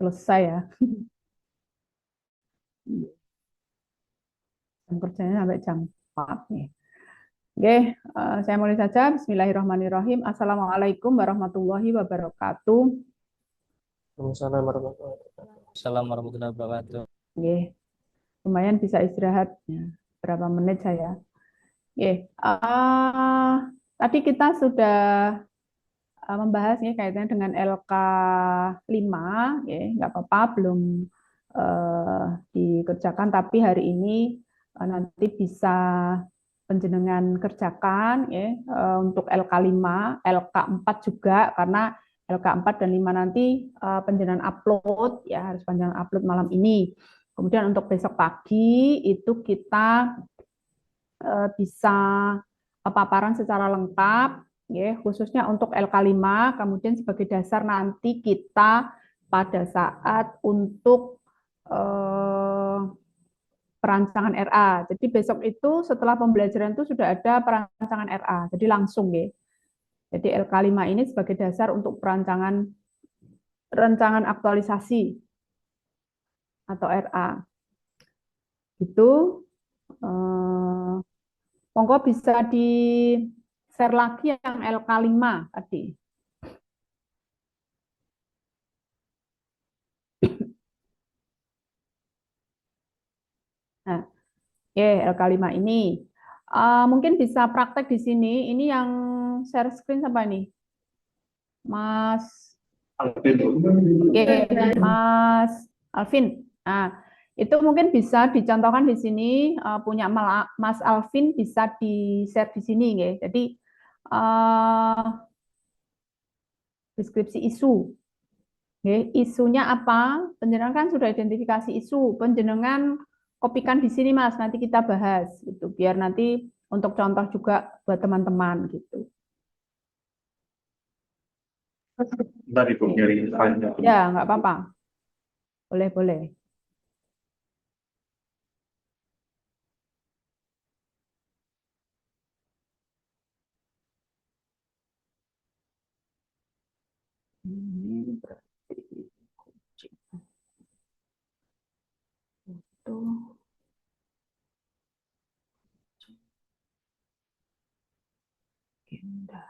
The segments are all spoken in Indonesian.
selesai ya. Jam kerjanya sampai jam 4 nih. Oke, saya mulai saja. Bismillahirrahmanirrahim. Assalamualaikum warahmatullahi wabarakatuh. Assalamualaikum warahmatullahi wabarakatuh. Oke, lumayan bisa istirahat ya. Berapa menit saya. Oke, tadi kita sudah membahas nih kaitannya dengan LK5, ya, nggak apa-apa, belum dikerjakan, tapi hari ini nanti bisa penjenengan kerjakan ya, untuk LK5, LK4 juga, karena LK4 dan 5 nanti penjenengan upload ya, harus penjenengan upload malam ini. Kemudian untuk besok pagi itu kita bisa paparan secara lengkap ya, khususnya untuk LK5, kemudian sebagai dasar nanti kita pada saat untuk perancangan RA. Jadi besok itu setelah pembelajaran itu sudah ada perancangan RA. Jadi langsung ya. Jadi LK5 ini sebagai dasar untuk rancangan aktualisasi atau RA. Itu monggo bisa di share lagi yang LK5 tadi. Nah, LK5 ini mungkin bisa praktek di sini. Ini yang share screen siapa nih? Mas Mas Alvin. Nah, itu mungkin bisa dicontohkan di sini, punya Mas Alvin bisa di-share di sini ya. Jadi deskripsi isu. Ya, isunya apa? Penjenengan kan sudah identifikasi isu. Penjenengan kopikan di sini Mas, nanti kita bahas gitu. Biar nanti untuk contoh juga buat teman-teman gitu. Bentar Ibu, nyari filenya. Ya, nggak apa-apa. Boleh, boleh. Ini berarti kucing itu agenda.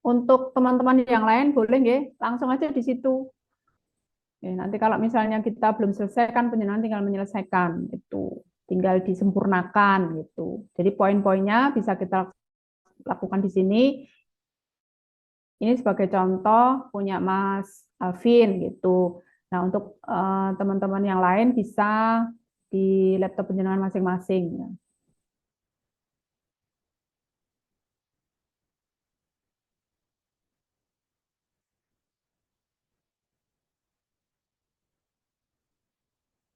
Untuk teman-teman yang lain boleh nggih, langsung aja di situ. Ya, nanti kalau misalnya kita belum selesai kan penjenengan tinggal menyelesaikan itu, tinggal disempurnakan gitu. Jadi poin-poinnya bisa kita lakukan di sini. Ini sebagai contoh punya Mas Alvin gitu. Nah, untuk teman-teman yang lain bisa di laptop penjenengan masing-masing.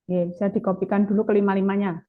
Ya, bisa dikopikan dulu kelima-limanya.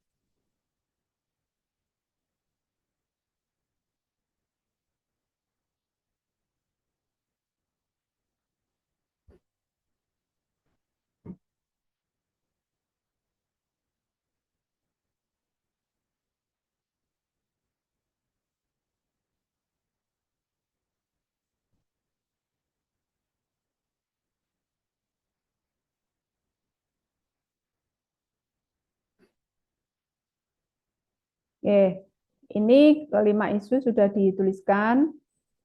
Oke, ini kelima isu sudah dituliskan.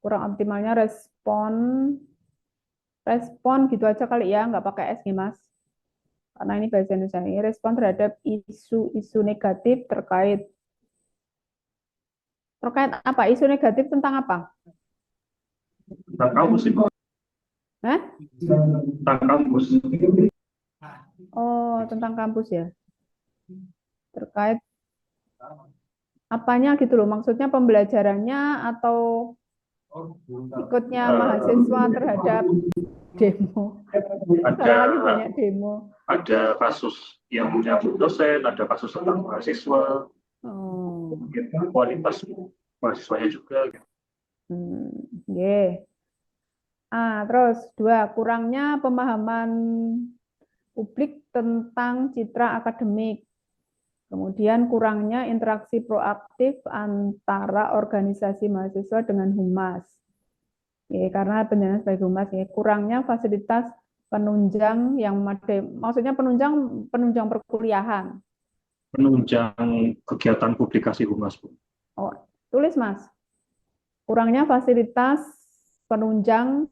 Kurang optimalnya respon gitu aja kali ya, nggak pakai S nih Mas. Karena ini bahasa Indonesia ini respon terhadap isu-isu negatif terkait apa? Isu negatif tentang apa? Tentang kamu sih, Pak. Hah? Tentang kampus. Oh, tentang kampus ya. Terkait apanya gitu loh. Maksudnya pembelajarannya atau ikutnya mahasiswa terhadap demo. Ada Sekarang lagi banyak demo. ada kasus yang menyangkut dosen, ada kasus tentang mahasiswa, Oh, kualitas mahasiswanya juga. nggih. Terus dua, kurangnya pemahaman publik tentang citra akademik. Kemudian kurangnya interaksi proaktif antara organisasi mahasiswa dengan humas. Ya, karena penjelasan sebagai humas, ya, kurangnya fasilitas penunjang yang memadai, maksudnya penunjang perkuliahan. Penunjang kegiatan publikasi humas, Bu. Oh, tulis Mas. Kurangnya fasilitas penunjang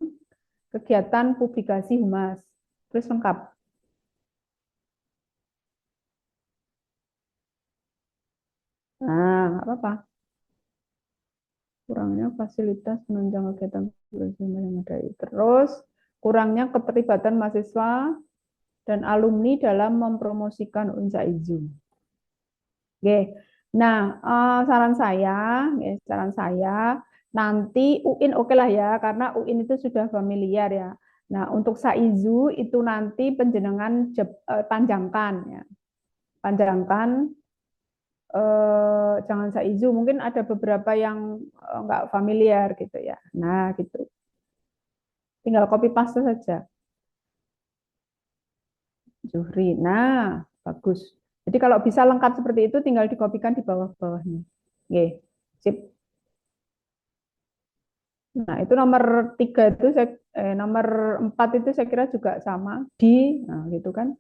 kegiatan publikasi humas. Tulis lengkap. Nah, nggak apa-apa. Kurangnya fasilitas penunjang kegiatan publikasi humas yang memadai. Terus, kurangnya keterlibatan mahasiswa dan alumni dalam mempromosikan Unsa Izu. Oke. Nah, saran saya nanti UIN oke lah ya, karena UIN itu sudah familiar ya. Nah, untuk Saizu itu nanti penjenengan panjangkan ya. Panjangkan jangan Saizu, mungkin ada beberapa yang nggak familiar gitu ya. Nah, gitu. Tinggal copy paste saja. Zuhri. Nah, bagus. Jadi kalau bisa lengkap seperti itu tinggal dikopikan di bawah-bawahnya. Oke, sip. Nah, itu nomor 3 itu nomor 4 itu saya kira juga sama di, nah gitu kan.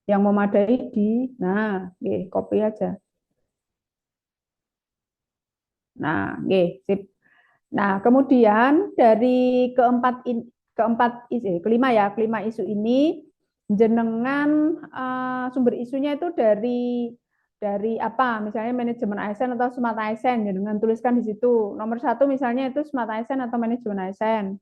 Yang memadai di, nah, oke, copy aja. Nah, oke, sip. Nah, kemudian dari kelima isu ini jenengan sumber isunya itu dari apa? Misalnya manajemen ASN atau Smart ASN, jenengan tuliskan di situ. Nomor 1 misalnya itu Smart ASN atau manajemen ASN.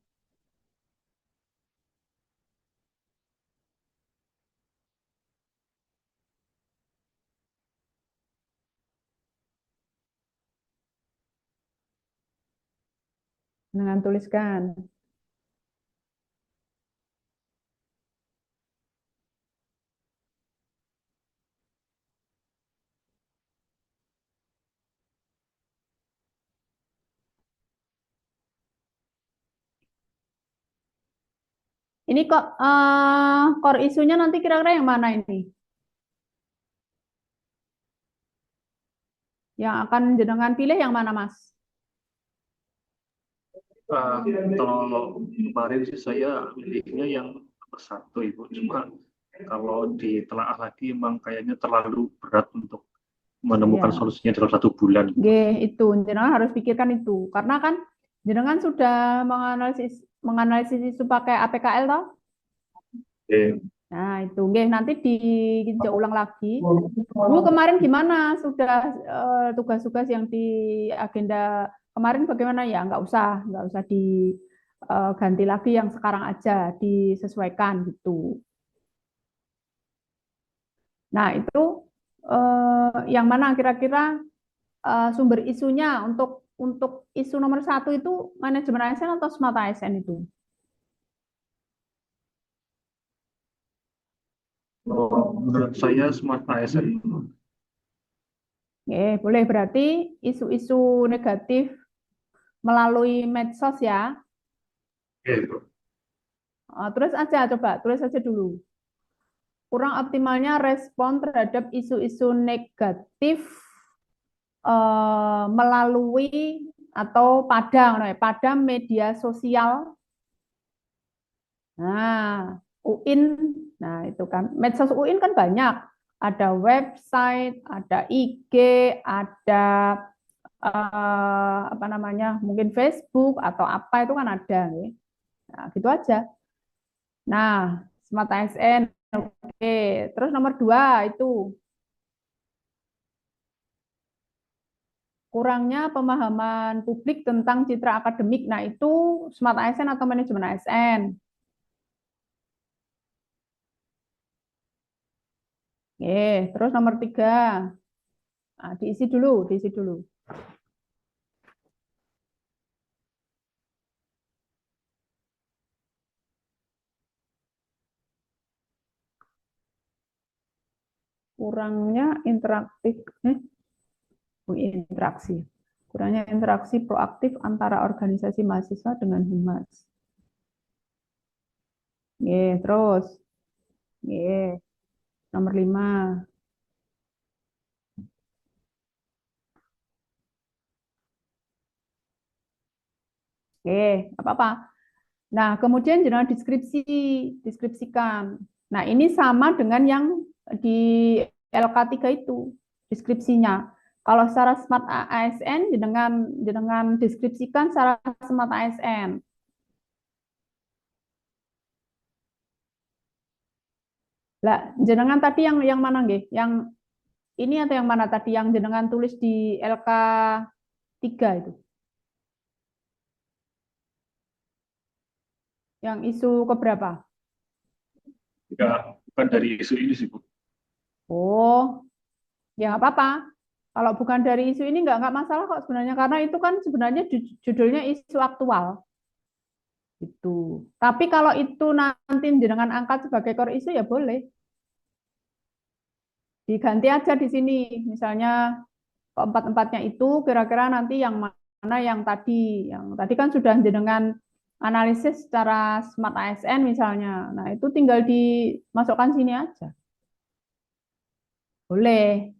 Dengan tuliskan. Ini kok core isunya nanti kira-kira yang mana ini? Yang akan jenengan pilih yang mana, Mas? Kalau kemarin sih saya milihnya yang nomor 1, Ibu. Cuma kalau ditelaah lagi emang kayaknya terlalu berat untuk menemukan Ya, solusinya dalam 1 bulan. itu jenengan harus pikirkan itu. Karena kan jenengan sudah menganalisis isu pakai APKL toh? Oke. Nah, itu nanti ditinjau ulang lagi. Dulu kemarin gimana? Sudah tugas-tugas yang di agenda kemarin bagaimana ya? Nggak usah diganti lagi yang sekarang aja, disesuaikan gitu. Nah, itu yang mana kira-kira sumber isunya untuk isu nomor 1 itu manajemen ASN atau Smart ASN itu? Menurut saya Smart ASN. Boleh berarti isu-isu negatif melalui medsos ya. Oke. Tulis aja dulu. Kurang optimalnya respon terhadap isu-isu negatif melalui atau pada media sosial. Nah, UIN, nah itu kan medsos UIN kan banyak. Ada website, ada IG, ada apa namanya, mungkin Facebook atau apa itu kan ada. Ya. Nah, gitu aja. Nah, Smart ASN, oke. Terus nomor 2 itu kurangnya pemahaman publik tentang citra akademik. Nah, itu Smart ASN atau manajemen ASN. Terus nomor 3. Nah, diisi dulu. Kurangnya interaksi. Kurangnya interaksi proaktif antara organisasi mahasiswa dengan humas. Terus. Nomor 5. Apa-apa. Nah, kemudian jurnal deskripsikan. Nah, ini sama dengan yang di LK3 itu, deskripsinya. Kalau secara Smart ASN, dengan deskripsikan secara Smart ASN. Lah, jenengan tadi yang mana nggih? Yang ini atau yang mana tadi yang jenengan tulis di LK3 itu? Yang isu keberapa? Ya, bukan dari isu ini sih, Bu. Oh, ya nggak apa-apa. Kalau bukan dari isu ini nggak masalah kok sebenarnya, karena itu kan sebenarnya judulnya isu aktual. Itu. Tapi kalau itu nanti jenengan angkat sebagai core isu ya boleh. Diganti aja di sini. Misalnya keempat-empatnya itu kira-kira nanti yang mana yang tadi. Yang tadi kan sudah jenengan analisis secara Smart ASN misalnya. Nah, itu tinggal dimasukkan sini aja. Boleh.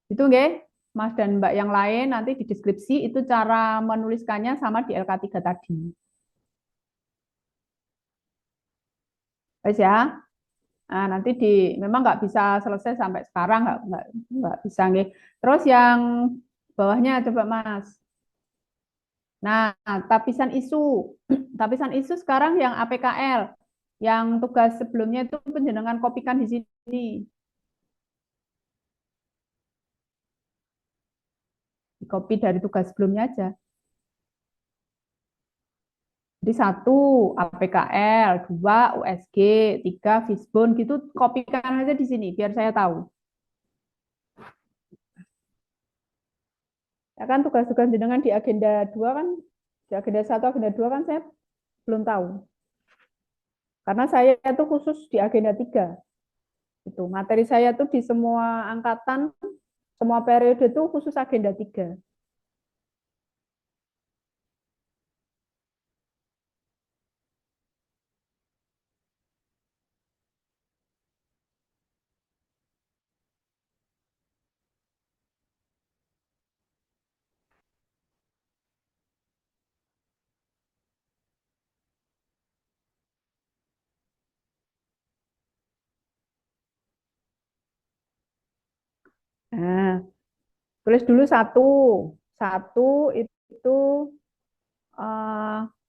Itu nggih, Mas dan Mbak yang lain nanti di deskripsi itu cara menuliskannya sama di LK3 tadi. Wes ya. Nah, nanti memang nggak bisa selesai sampai sekarang, nggak bisa nggih. Terus yang bawahnya coba Mas. Nah, tapisan isu. Tapisan isu sekarang yang APKL. Yang tugas sebelumnya itu penjenengan kopikan di sini. Di copy dari tugas sebelumnya aja. Jadi 1 APKL, 2 USG, 3 Fishbone gitu kopikan aja di sini biar saya tahu. Ya kan tugas-tugas jenengan di agenda 2 kan, di agenda 1, agenda 2 kan saya belum tahu. Karena saya itu khusus di agenda 3. Itu materi saya tuh di semua angkatan, semua periode itu khusus agenda 3. Nah, tulis dulu 1. 1 itu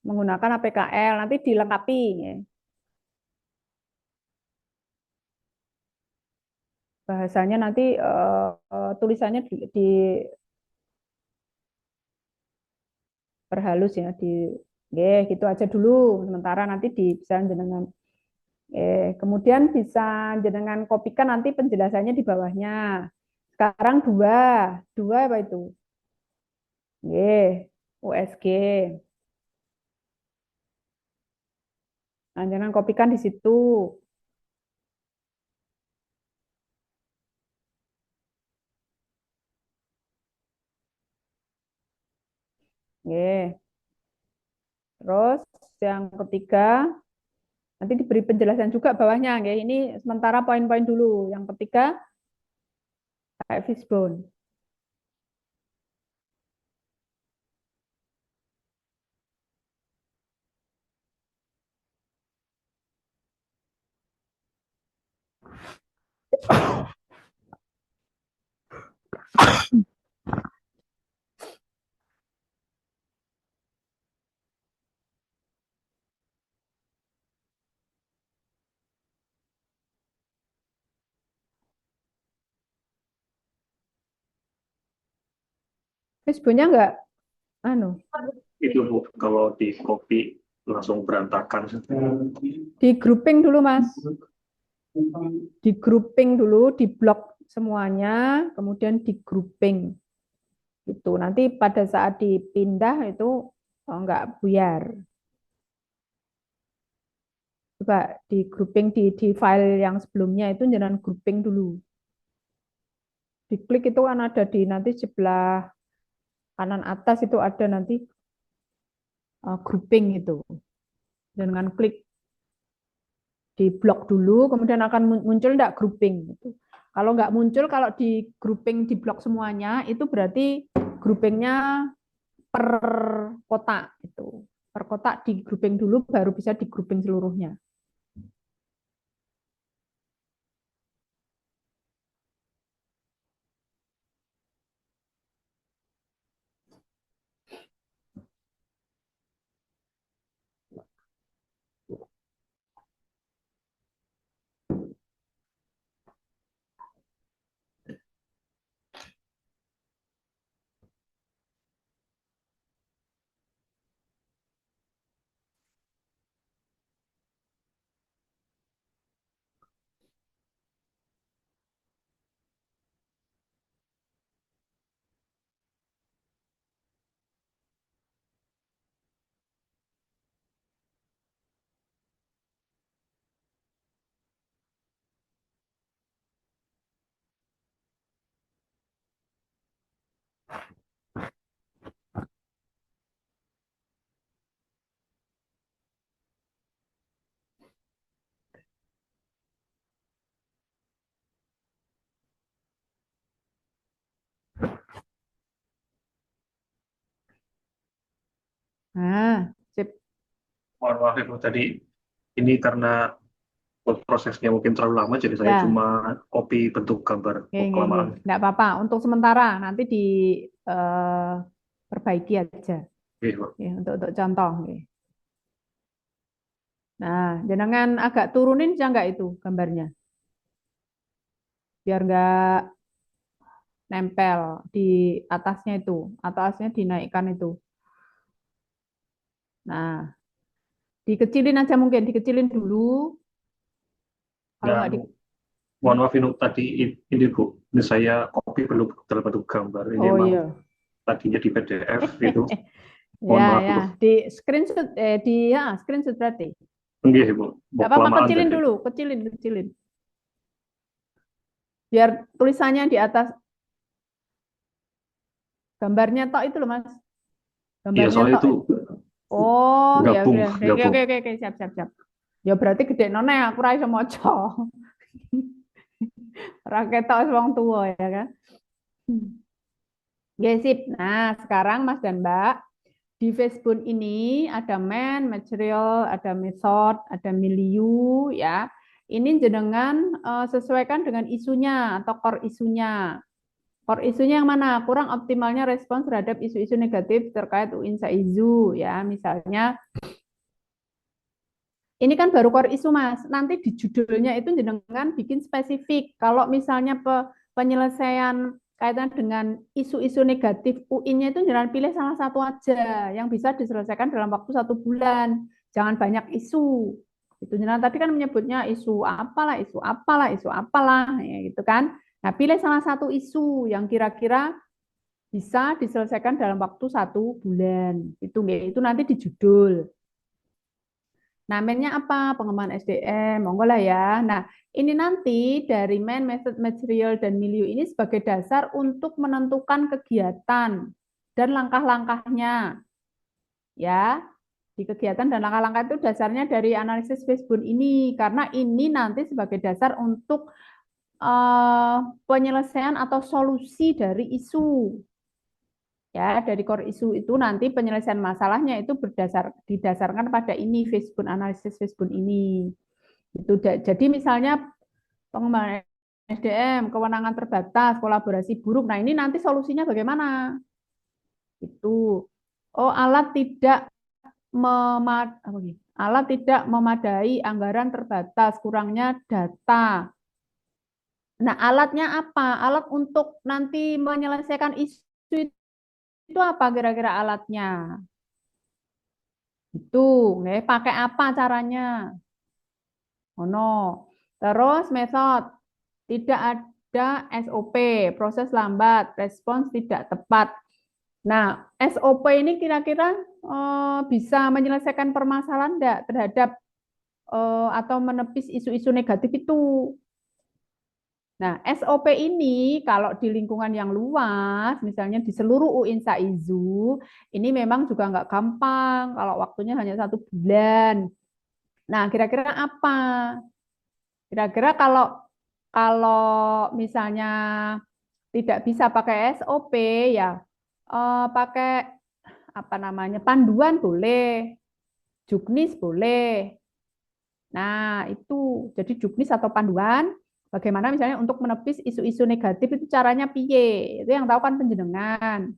menggunakan APKL, nanti dilengkapi. Ya. Bahasanya nanti tulisannya diperhalus ya, gitu aja dulu. Sementara nanti bisa jenengan. Kemudian bisa jenengan kopikan nanti penjelasannya di bawahnya. Sekarang 2, 2 apa itu? USG. Nah, jangan kopikan di situ. Terus yang ketiga, nanti diberi penjelasan juga bawahnya. Ini sementara poin-poin dulu. Yang ketiga, kayak fishbone. Facebooknya nggak, anu, Itu Bu, kalau di copy langsung berantakan. di grouping dulu Mas, di grouping dulu, di blok semuanya, kemudian di grouping. Itu nanti pada saat dipindah itu nggak buyar. Coba di grouping di file yang sebelumnya itu jangan grouping dulu. Diklik itu kan ada di nanti sebelah kanan atas itu ada nanti grouping itu. Dengan klik di blok dulu, kemudian akan muncul enggak grouping gitu. Kalau nggak muncul, kalau di grouping di blok semuanya itu berarti groupingnya per kotak itu. Per kotak di grouping dulu baru bisa di grouping seluruhnya. Nah, sip. Mohon maaf Ibu, tadi ini karena prosesnya mungkin terlalu lama, jadi saya Ya, cuma copy bentuk gambar kelamaan. nggak apa-apa. Untuk sementara nanti di perbaiki aja. Oke, Bu. Ya, untuk contoh. Nah, jangan agak turunin aja nggak itu gambarnya, biar nggak nempel di atasnya itu, atasnya dinaikkan itu. Nah, dikecilin aja mungkin, dikecilin dulu. Kalau nggak Dan di, mohon maaf tadi ini Bu, ini saya copy belum dalam bentuk gambar. Ini oh emang iya, tadinya di PDF itu. Mohon ya maaf ya, Bu. di screenshot, screenshot berarti. Enggak Bu, Nggak mau apa-apa, kelamaan kecilin tadi. dulu, kecilin, kecilin. Biar tulisannya di atas gambarnya tok itu loh Mas. Iya, Gambarnya soalnya tok. itu Oh, ya gabung, udah. Oke, gabung. oke, oke, oke, siap, siap, siap. Ya berarti gede nona aku ra iso maca. Ora ketok wong tua ya kan. Ya sip. Nah, sekarang Mas dan Mbak, di Facebook ini ada main, material, ada method, ada milieu ya. Ini jenengan sesuaikan dengan isunya atau core isunya. Core isunya yang mana? Kurang optimalnya respons terhadap isu-isu negatif terkait UIN Saizu ya. Misalnya ini kan baru core isu Mas. Nanti di judulnya itu jenengan bikin spesifik. Kalau misalnya penyelesaian kaitan dengan isu-isu negatif UIN-nya itu jangan pilih salah satu aja yang bisa diselesaikan dalam waktu 1 bulan. Jangan banyak isu. Itu jenengan tadi kan menyebutnya isu apalah, isu apalah, isu apalah, ya gitu kan. Nah, pilih salah satu isu yang kira-kira bisa diselesaikan dalam waktu 1 bulan. Itu nanti di judul. Namanya apa? Pengembangan SDM, monggo lah ya. Nah, ini nanti dari main, method, material, dan milieu ini sebagai dasar untuk menentukan kegiatan dan langkah-langkahnya. Ya, di kegiatan dan langkah-langkah itu dasarnya dari analisis Facebook ini, karena ini nanti sebagai dasar untuk penyelesaian atau solusi dari isu. Ya, dari core isu itu nanti penyelesaian masalahnya itu didasarkan pada ini Facebook, analisis Facebook ini. Itu jadi misalnya pengembangan SDM, kewenangan terbatas, kolaborasi buruk. Nah, ini nanti solusinya bagaimana? Itu. Oh, alat tidak memadai, anggaran terbatas, kurangnya data. Nah, alatnya apa? Alat untuk nanti menyelesaikan isu itu apa kira-kira alatnya? Itu, nggih, pakai apa caranya? Ono. Terus metode, tidak ada SOP, proses lambat, respons tidak tepat. Nah, SOP ini kira-kira bisa menyelesaikan permasalahan enggak terhadap atau menepis isu-isu negatif itu. Nah, SOP ini kalau di lingkungan yang luas, misalnya di seluruh UINSA IZU, ini memang juga nggak gampang kalau waktunya hanya 1 bulan. Nah, kira-kira apa? Kira-kira kalau kalau misalnya tidak bisa pakai SOP, ya pakai apa namanya, panduan boleh, juknis boleh. Nah, itu jadi juknis atau panduan bagaimana misalnya untuk menepis isu-isu negatif itu caranya piye. Itu yang tahu kan penjenengan.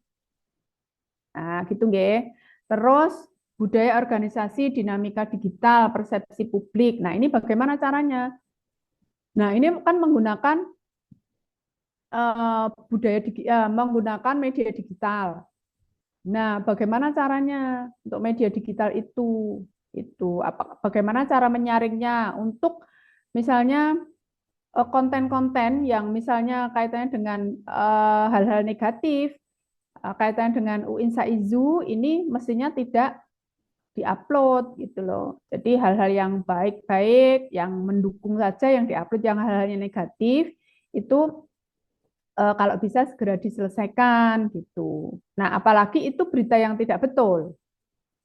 Nah, gitu nggih. Terus budaya organisasi, dinamika digital, persepsi publik. Nah, ini bagaimana caranya? Nah, ini kan menggunakan menggunakan media digital. Nah, bagaimana caranya untuk media digital itu? Itu apa? Bagaimana cara menyaringnya untuk misalnya konten-konten yang misalnya kaitannya dengan hal-hal negatif, kaitannya dengan UINSA IZU ini mestinya tidak diupload gitu loh. Jadi hal-hal yang baik-baik, yang mendukung saja yang diupload, yang hal-hal yang negatif itu kalau bisa segera diselesaikan gitu. Nah, apalagi itu berita yang tidak betul,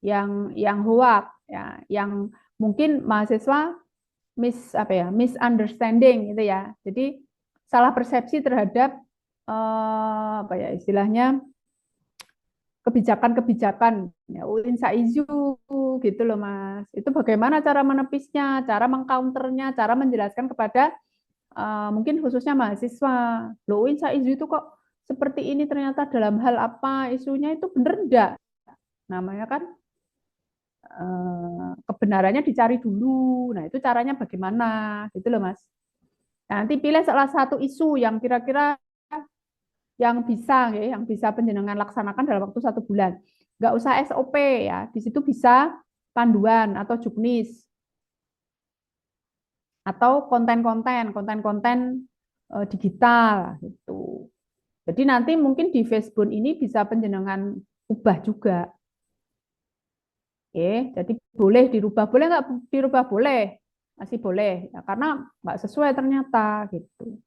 yang hoax, ya, yang mungkin mahasiswa misunderstanding gitu ya. Jadi salah persepsi terhadap apa ya istilahnya kebijakan-kebijakan ya, UINSA IZU gitu loh Mas. Itu bagaimana cara menepisnya, cara mengcounternya, cara menjelaskan kepada mungkin khususnya mahasiswa. Loh, UINSA IZU itu kok seperti ini ternyata dalam hal apa isunya itu benar enggak? Namanya kan kebenarannya dicari dulu. Nah, itu caranya bagaimana gitu loh Mas. Nah, nanti pilih salah satu isu yang kira-kira yang bisa penjenengan laksanakan dalam waktu 1 bulan. Nggak usah SOP ya, di situ bisa panduan atau juknis atau konten-konten digital gitu. Jadi nanti mungkin di Facebook ini bisa penjenengan ubah juga. Oke, jadi boleh dirubah, boleh nggak dirubah boleh, masih boleh ya, karena nggak sesuai ternyata gitu.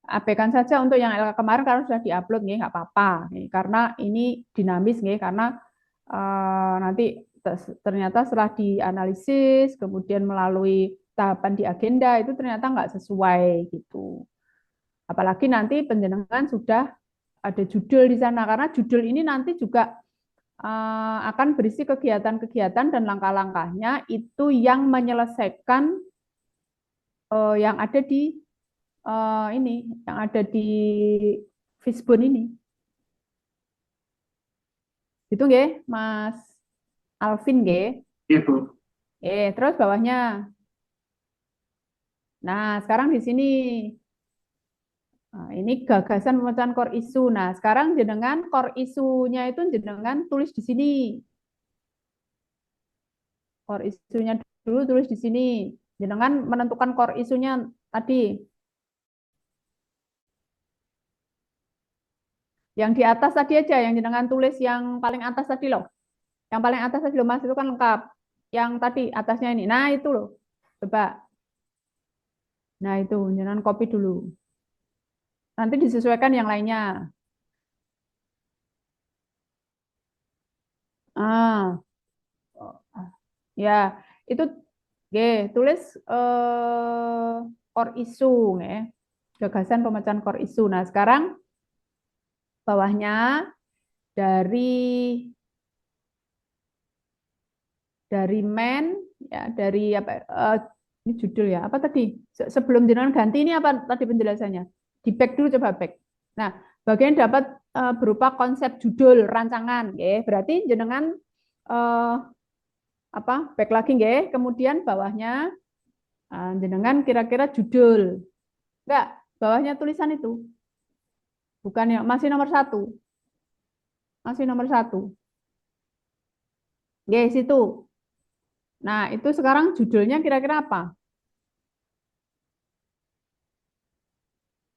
Abaikan saja untuk yang LK kemarin karena sudah diupload nih nggak apa-apa nih, karena ini dinamis nih karena nanti ternyata setelah dianalisis kemudian melalui tahapan di agenda itu ternyata nggak sesuai gitu. Apalagi nanti penjenengan sudah ada judul di sana karena judul ini nanti juga akan berisi kegiatan-kegiatan dan langkah-langkahnya itu yang menyelesaikan yang ada di ini yang ada di Fishbone ini. Itu nggih, Mas Alvin nggih. Itu. Terus bawahnya. Nah, sekarang di sini ini gagasan pemecahan core isu. Nah, sekarang jenengan core isunya itu jenengan tulis di sini. Core isunya dulu tulis di sini. Jenengan menentukan core isunya tadi. Yang di atas tadi aja, yang jenengan tulis yang paling atas tadi loh. Yang paling atas tadi loh, Mas, itu kan lengkap. Yang tadi atasnya ini. Nah, itu loh. Coba. Nah, itu jenengan copy dulu. Nanti disesuaikan yang lainnya. Ah, ya, itu tulis core issue, gagasan pemecahan core issue. Nah, sekarang bawahnya dari men, ya, dari apa? Ini judul ya, apa tadi? Sebelum jenengan ganti ini apa tadi penjelasannya? Di back dulu, coba back. Nah, bagian dapat berupa konsep judul rancangan, berarti jenengan back lagi, kemudian bawahnya jenengan kira-kira judul, enggak, bawahnya tulisan itu, bukan yang masih nomor 1. Masih nomor 1. Yes, itu. Nah, itu sekarang judulnya kira-kira apa?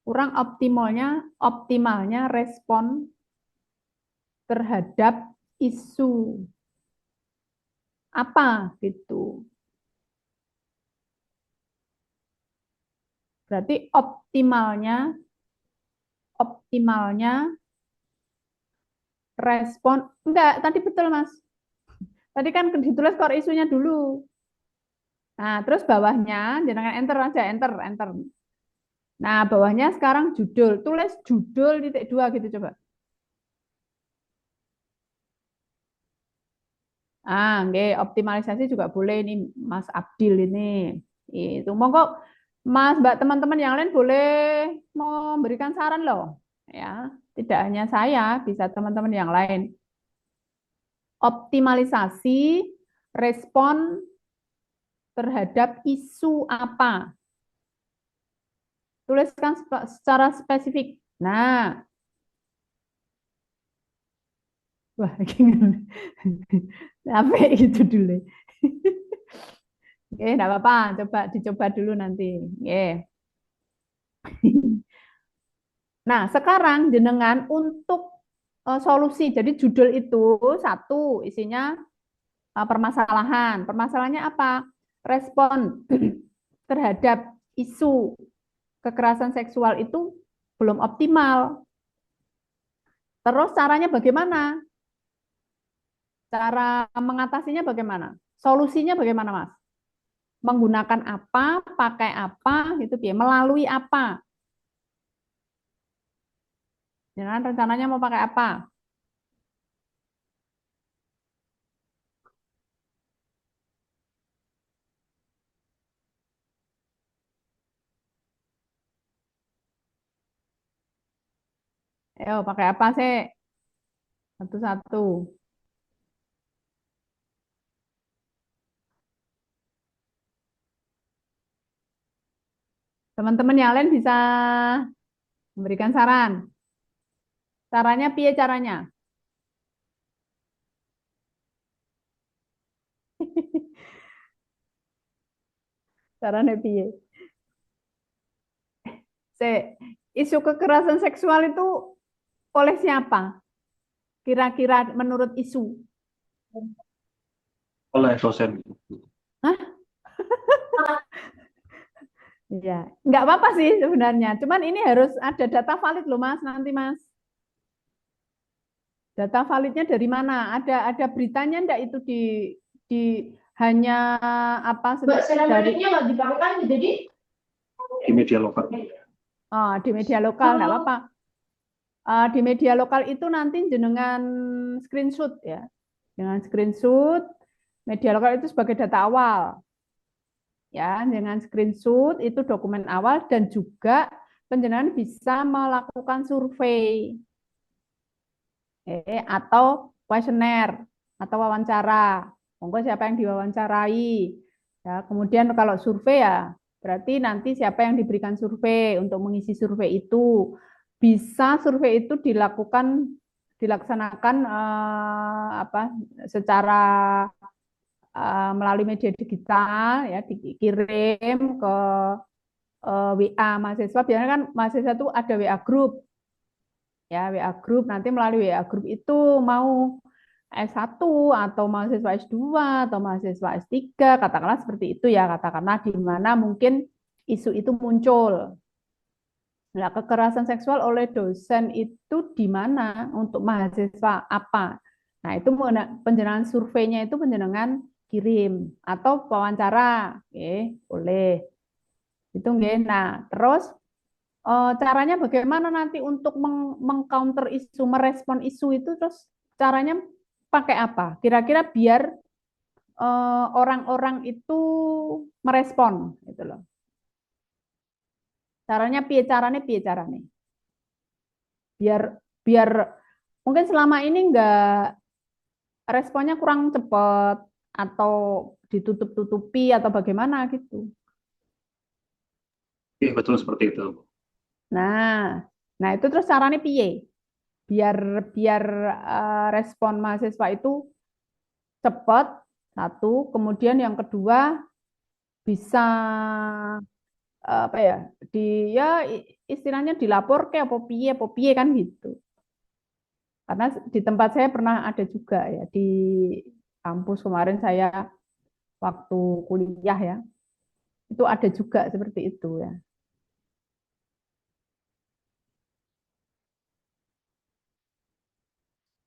Kurang optimalnya respon terhadap isu apa gitu. Berarti optimalnya respon enggak, tadi betul Mas. Tadi kan ditulis core isunya dulu. Nah, terus bawahnya jangan enter aja, enter. Nah, bawahnya sekarang judul. Tulis judul titik 2 gitu coba. Optimalisasi juga boleh ini Mas Abdil ini. Itu monggo Mas, Mbak, teman-teman yang lain boleh memberikan saran loh. Ya, tidak hanya saya, bisa teman-teman yang lain. Optimalisasi respon terhadap isu apa? Tuliskan secara spesifik. Nah, wah, apa itu dulu. Oke, enggak apa-apa, dicoba dulu nanti. Oke. Nah, sekarang jenengan untuk solusi. Jadi judul itu satu isinya permasalahan. Permasalahannya apa? Respon terhadap isu kekerasan seksual itu belum optimal. Terus caranya bagaimana? Cara mengatasinya bagaimana? Solusinya bagaimana, Mas? Menggunakan apa, pakai apa, gitu ya, melalui apa? Jangan rencananya mau pakai apa? Ayo, pakai apa sih? Satu-satu. Teman-teman yang lain bisa memberikan saran. Caranya piye caranya? Caranya piye? Isu kekerasan seksual itu oleh siapa? Kira-kira menurut isu? Oleh dosen. Hah? Ya, nggak apa-apa sih sebenarnya. Cuman ini harus ada data valid loh Mas, nanti Mas. Data validnya dari mana? Ada beritanya enggak itu di hanya apa dari nggak dipakai jadi di media lokal. di media lokal enggak apa-apa. Di media lokal itu nanti jenengan screenshot ya. Dengan screenshot media lokal itu sebagai data awal. Ya, dengan screenshot itu dokumen awal dan juga penjenengan bisa melakukan survei atau kuesioner atau wawancara. Monggo siapa yang diwawancarai. Ya, kemudian kalau survei ya berarti nanti siapa yang diberikan survei untuk mengisi survei itu. Bisa survei itu dilaksanakan secara melalui media digital ya dikirim ke WA mahasiswa. Biasanya kan mahasiswa itu ada WA group ya, WA group nanti melalui WA group itu mau S1 atau mahasiswa S2 atau mahasiswa S3 katakanlah seperti itu ya, katakanlah di mana mungkin isu itu muncul. Nah, kekerasan seksual oleh dosen itu di mana untuk mahasiswa apa? Nah, itu penjenengan surveinya itu penjenengan kirim atau wawancara, boleh. Itu nggih. Nah, terus caranya bagaimana nanti untuk mengcounter isu, merespon isu itu terus caranya pakai apa? Kira-kira biar orang-orang itu merespon gitu loh. Caranya piye caranya? Biar biar mungkin selama ini enggak responnya kurang cepat atau ditutup-tutupi atau bagaimana gitu. Iya, betul seperti itu. Nah, itu terus caranya piye? biar biar respon mahasiswa itu cepat, satu, kemudian yang kedua bisa apa ya, dia istilahnya dilapor ke apa piye kan gitu. Karena di tempat saya pernah ada juga ya, di kampus kemarin saya waktu kuliah ya, itu ada juga seperti itu ya.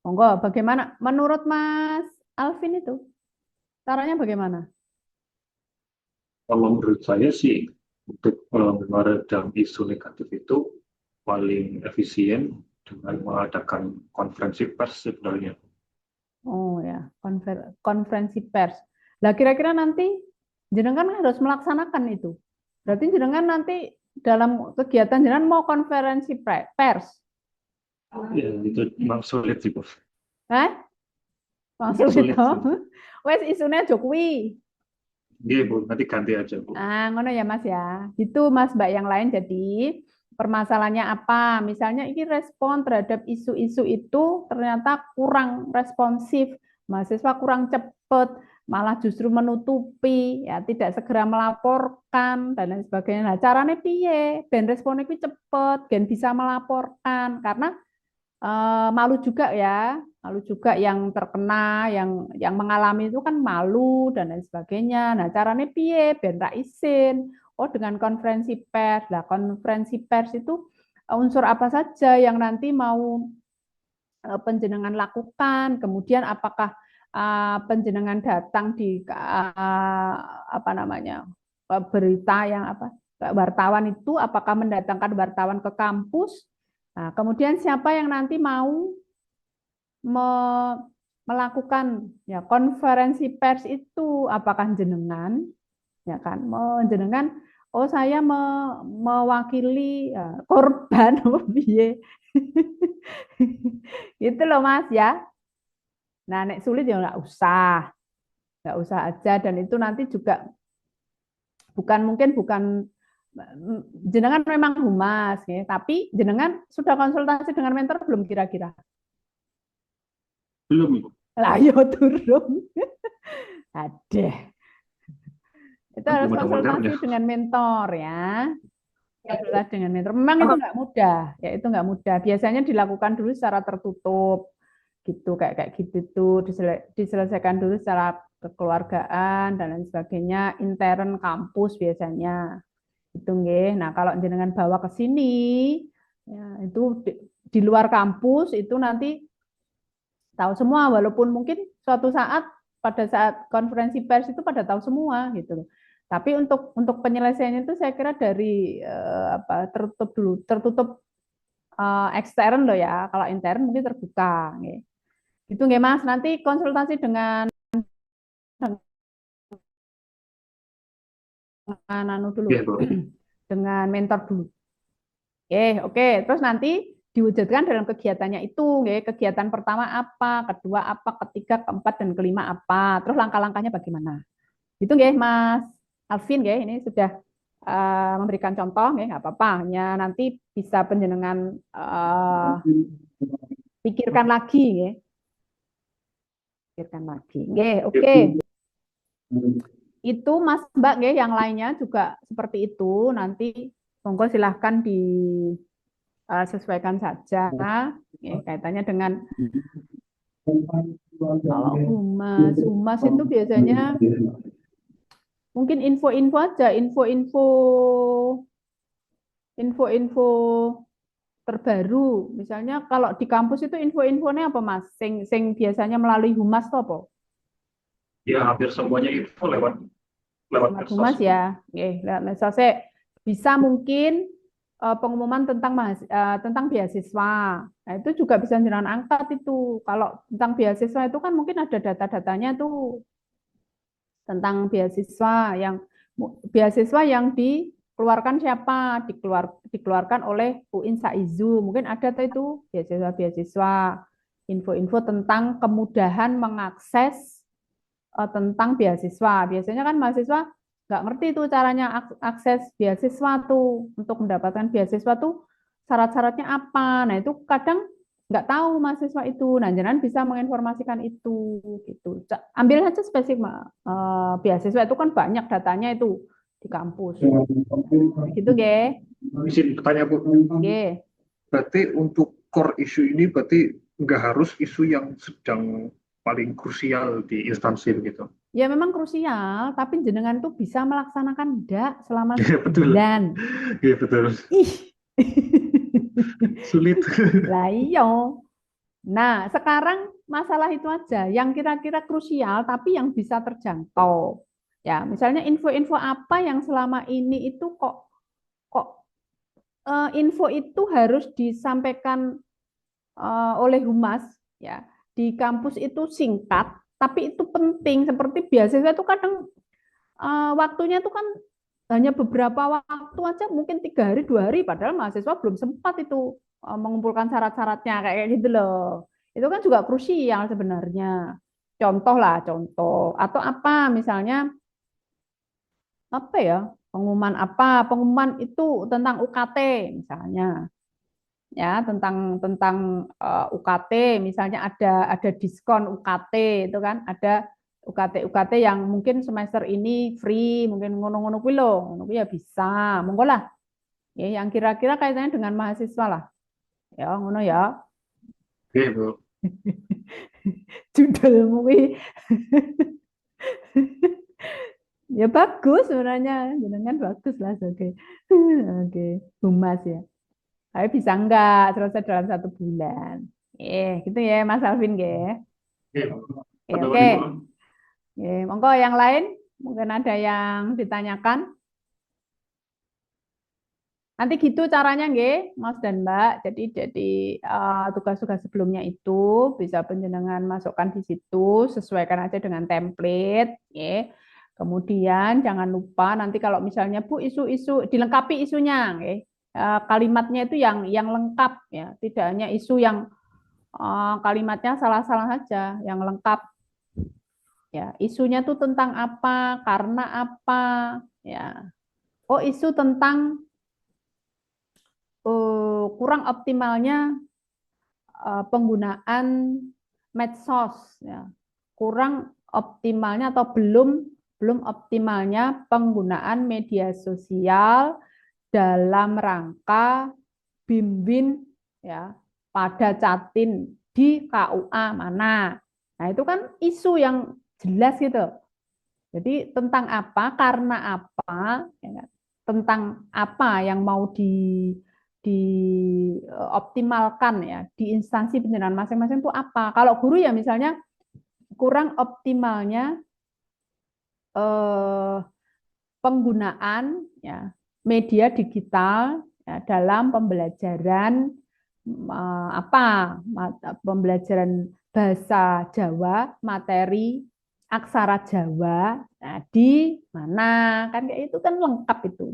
Monggo, bagaimana menurut Mas Alvin itu? Caranya bagaimana? Kalau menurut saya sih untuk meredam isu negatif itu paling efisien dengan mengadakan konferensi pers sebenarnya. Oh ya, konferensi pers. Lah kira-kira nanti jenengan harus melaksanakan itu. Berarti jenengan nanti dalam kegiatan jenengan mau konferensi pers. Ya, itu memang sulit sih, Bu. Hah? Maksud Sulit itu. sih. Wes isunya Jokowi. Iya, Bu, nanti ganti aja, Bu. Ngono ya Mas ya. Itu Mas Mbak yang lain jadi permasalahannya apa? Misalnya ini respon terhadap isu-isu itu ternyata kurang responsif, mahasiswa kurang cepat, malah justru menutupi, ya tidak segera melaporkan dan lain sebagainya. Nah, caranya piye? Ben responnya itu cepat, ben bisa melaporkan karena malu juga ya, malu juga yang terkena, yang mengalami itu kan malu dan lain sebagainya. Nah, caranya piye? Ben ra isin. Oh, dengan konferensi pers. Lah, konferensi pers itu unsur apa saja yang nanti mau penjenengan lakukan, kemudian apakah penjenengan datang di apa namanya berita yang apa wartawan itu, apakah mendatangkan wartawan ke kampus. Nah, kemudian siapa yang nanti mau melakukan ya konferensi pers itu, apakah jenengan ya kan jenengan, oh saya mewakili ya, korban piye. Gitu loh Mas ya. Nah, nek sulit ya nggak usah aja, dan itu nanti juga bukan jenengan memang humas ya, tapi jenengan sudah konsultasi dengan mentor belum kira-kira? Belum, Ibu. Lah yo turun. Adeh. Itu harus Mudah-mudahan konsultasi ya. dengan mentor ya. Konsultasi dengan mentor. Memang itu nggak mudah, ya itu nggak mudah. Biasanya dilakukan dulu secara tertutup, gitu kayak gitu tuh diselesaikan dulu secara kekeluargaan dan lain sebagainya, intern kampus biasanya. Itu nggih. Nah, kalau jenengan bawa ke sini, ya, itu di luar kampus itu nanti tahu semua, walaupun mungkin suatu saat pada saat konferensi pers itu pada tahu semua gitu loh. Tapi untuk penyelesaiannya itu saya kira dari apa tertutup dulu, tertutup ekstern loh ya. Kalau intern mungkin terbuka. Gitu. Itu nggih Mas, nanti konsultasi dengan anu dulu, Iya, Bu. dengan mentor dulu. Oke. Terus nanti diwujudkan dalam kegiatannya itu, kegiatan pertama apa, kedua apa, ketiga, keempat, dan kelima apa. Terus langkah-langkahnya bagaimana. Itu Mas Alvin, ini sudah memberikan contoh, nggak apa-apa. Hanya nanti bisa penjenengan pikirkan lagi, pikirkan lagi. Oke. Itu Mas Mbak, yang lainnya juga seperti itu. Nanti monggo silahkan disesuaikan saja, kaitannya dengan kalau humas itu biasanya mungkin info-info aja, info-info terbaru. Misalnya kalau di kampus itu info-infonya apa Mas? Sing biasanya melalui humas tuh apa? Ya, hampir semuanya info lewat Lewat humas medsos. ya. Lewat medsos. Bisa mungkin pengumuman tentang beasiswa. Nah, itu juga bisa jenengan angkat itu. Kalau tentang beasiswa itu kan mungkin ada data-datanya tuh tentang beasiswa yang dikeluarkan siapa, dikeluarkan oleh UIN Saizu. Mungkin ada tuh itu beasiswa, info-info tentang kemudahan mengakses tentang beasiswa. Biasanya kan mahasiswa nggak ngerti tuh caranya akses beasiswa tuh, untuk mendapatkan beasiswa tuh syarat-syaratnya apa. Nah, itu kadang nggak tahu mahasiswa itu. Nah, jenengan bisa menginformasikan itu gitu. Ambil aja spesifik beasiswa itu kan banyak datanya itu di kampus. Gitu, Ge. Izin bertanya, Bu. Ge. Berarti untuk core isu ini berarti nggak harus isu yang sedang paling krusial di instansi begitu. Ya memang krusial, tapi jenengan tuh bisa melaksanakan enggak selama Iya betul. sebulan. Iya betul. Ih. Sulit. Lah iya. Nah, sekarang masalah itu aja yang kira-kira krusial tapi yang bisa terjangkau. Ya, misalnya info-info apa yang selama ini itu kok info itu harus disampaikan oleh humas ya. Di kampus itu singkat, tapi itu penting. Seperti beasiswa itu kadang waktunya itu kan hanya beberapa waktu aja, mungkin 3 hari, 2 hari, padahal mahasiswa belum sempat itu mengumpulkan syarat-syaratnya kayak gitu loh. Itu kan juga krusial sebenarnya. Contoh lah, contoh atau apa misalnya apa ya pengumuman apa pengumuman itu tentang UKT misalnya ya tentang UKT misalnya ada diskon UKT itu kan ada UKT yang mungkin semester ini free mungkin ngono-ngono kuwi lho ngono kuwi ya bisa monggo lah ya yang kira-kira kaitannya dengan mahasiswa lah ya ngono ya Oke, Bu. judulmu kuwi ya bagus sebenarnya jenengan bagus lah oke oke humas ya tapi bisa enggak selesai dalam 1 bulan gitu ya Mas Alvin ya Oke, oke Pak. oke. Monggo yang lain mungkin ada yang ditanyakan. Nanti gitu caranya nggih, Mas dan Mbak. Jadi tugas-tugas sebelumnya itu bisa penjenengan masukkan di situ, sesuaikan aja dengan template, nggih. Kemudian jangan lupa nanti kalau misalnya Bu isu-isu dilengkapi isunya, nggih. Kalimatnya itu yang lengkap ya, tidak hanya isu yang kalimatnya salah-salah saja, yang lengkap. Ya, isunya tuh tentang apa, karena apa, ya. Oh, isu tentang kurang optimalnya penggunaan medsos, ya. Kurang optimalnya atau belum optimalnya penggunaan media sosial dalam rangka bimbing ya pada Catin di KUA mana. Nah, itu kan isu yang jelas gitu. Jadi tentang apa, karena apa, ya, kan? Tentang apa yang mau dioptimalkan ya di instansi pendidikan masing-masing itu apa. Kalau guru ya misalnya kurang optimalnya penggunaan ya media digital ya, dalam pembelajaran pembelajaran bahasa Jawa, materi aksara Jawa, nah, di mana kan kayak itu kan lengkap itu.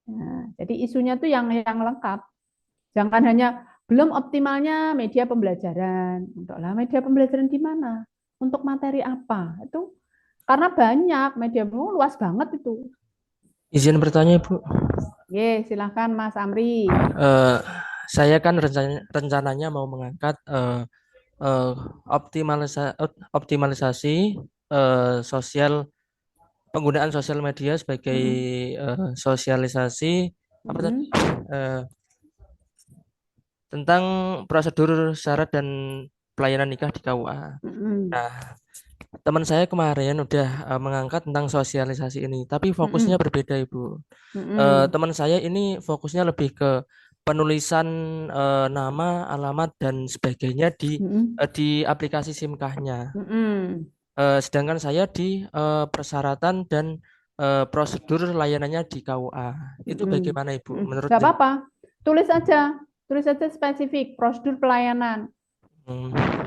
Nah, jadi isunya tuh yang lengkap. Jangan hanya belum optimalnya media pembelajaran. Untuklah media pembelajaran di mana? Untuk materi apa? Itu karena banyak media luas banget itu. Izin bertanya, Ibu. Silahkan Mas Amri. Saya kan rencananya mau mengangkat eh, optimalisasi sosial penggunaan sosial media sebagai sosialisasi apa tadi eh, tentang prosedur syarat dan pelayanan nikah di KUA. Nah, teman saya kemarin udah mengangkat tentang sosialisasi ini, tapi fokusnya berbeda, Ibu. Teman saya ini fokusnya lebih ke penulisan nama, alamat dan sebagainya di aplikasi SIM-nya. Sedangkan saya di persyaratan dan prosedur layanannya di KUA. Itu bagaimana, Ibu? Menurut Gak apa-apa, tulis aja spesifik prosedur pelayanan.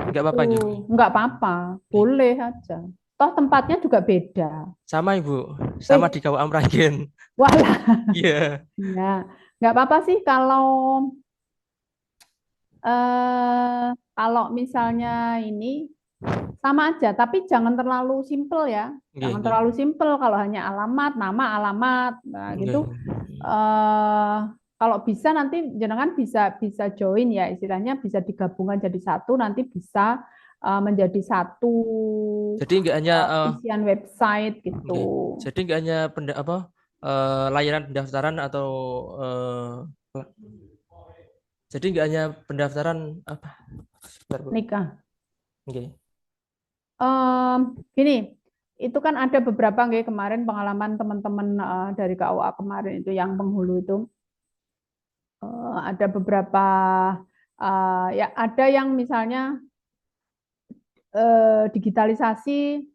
Nggak apa-apa Gitu. gitu. Nggak apa-apa, boleh aja. Toh tempatnya juga beda. Sama Ibu, sama di KUA Meragen. Walah, Iya. ya, nggak apa-apa sih kalau misalnya ini sama aja, tapi jangan terlalu simpel ya. Jangan terlalu simpel kalau hanya alamat, nama, alamat, nah gitu. kalau bisa nanti jenengan bisa join ya, istilahnya bisa digabungkan jadi satu, nanti bisa menjadi satu Jadi nggak hanya isian website gitu. oke. Jadi nggak hanya layanan pendaftaran atau jadi nggak hanya pendaftaran apa? Bentar, Bu. Nikah. Oke. Gini, itu kan ada beberapa nggih kemarin pengalaman teman-teman dari KUA kemarin itu yang penghulu itu ada beberapa ya ada yang misalnya digitalisasi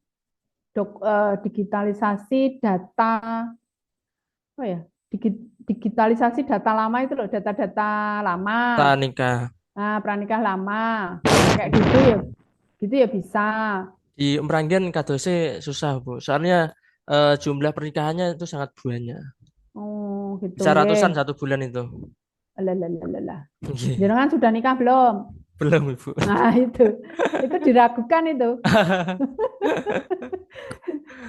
digitalisasi data apa ya digitalisasi data lama itu loh, data-data lama, Kita nikah nah pranikah lama kayak gitu ya bisa. di Meranggen kadose susah, Bu. Soalnya jumlah pernikahannya itu sangat banyak. Oh gitu Bisa nggih. ratusan satu bulan itu. Alah. Oke. Jenengan sudah nikah belum? Belum, Ibu. Nah, itu diragukan itu.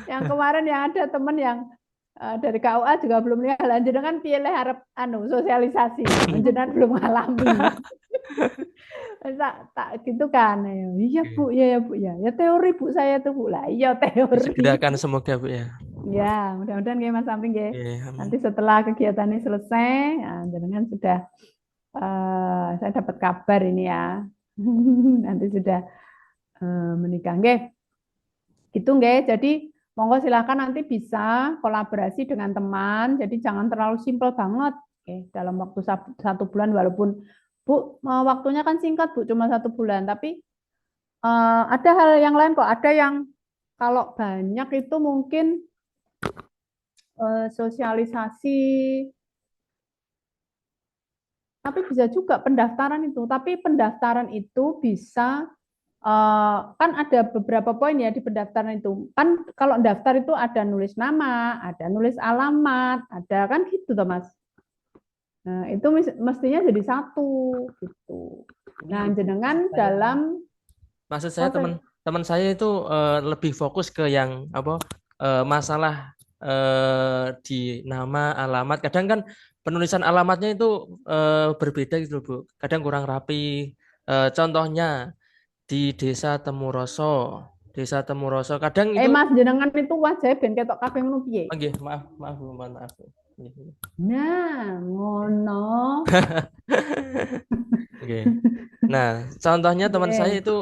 Yang kemarin yang ada teman yang dari KUA juga belum nikah, lanjut kan pilih harap sosialisasi, jenengan belum ngalami. Tak gitu kan. Iya Bu, ya Bu ya. Ya teori Bu saya tuh Bu lah. Iya teori. Disegerakan semoga, Bu ya. Ya, mudah-mudahan ya Mas Samping ya. Oke, amin. Nanti setelah kegiatan ini selesai, nah, jenengan sudah saya dapat kabar ini ya. Nanti sudah menikah nggih. Gitu nggih. Jadi monggo silakan nanti bisa kolaborasi dengan teman. Jadi jangan terlalu simpel banget. Oke, dalam waktu 1 bulan walaupun Bu waktunya kan singkat Bu, cuma 1 bulan. Tapi ada hal yang lain kok. Ada yang kalau banyak itu mungkin sosialisasi. Tapi bisa juga pendaftaran itu. Tapi pendaftaran itu bisa kan ada beberapa poin ya di pendaftaran itu. Kan kalau daftar itu ada nulis nama, ada nulis alamat, ada kan gitu toh Mas. Nah, itu mestinya jadi satu gitu. Nah, jenengan dalam Maksud saya teman saya itu lebih fokus ke yang apa masalah di nama, alamat. Kadang kan penulisan alamatnya itu berbeda gitu loh, Bu. Kadang kurang rapi. Contohnya di Desa Temuroso. Kadang itu Mas jenengan itu wajah ben ketok kabeh ngono piye? oke, maaf Bu, mohon maaf. Bu. Nah, ngono. Oke. Nah, contohnya teman saya Oke. itu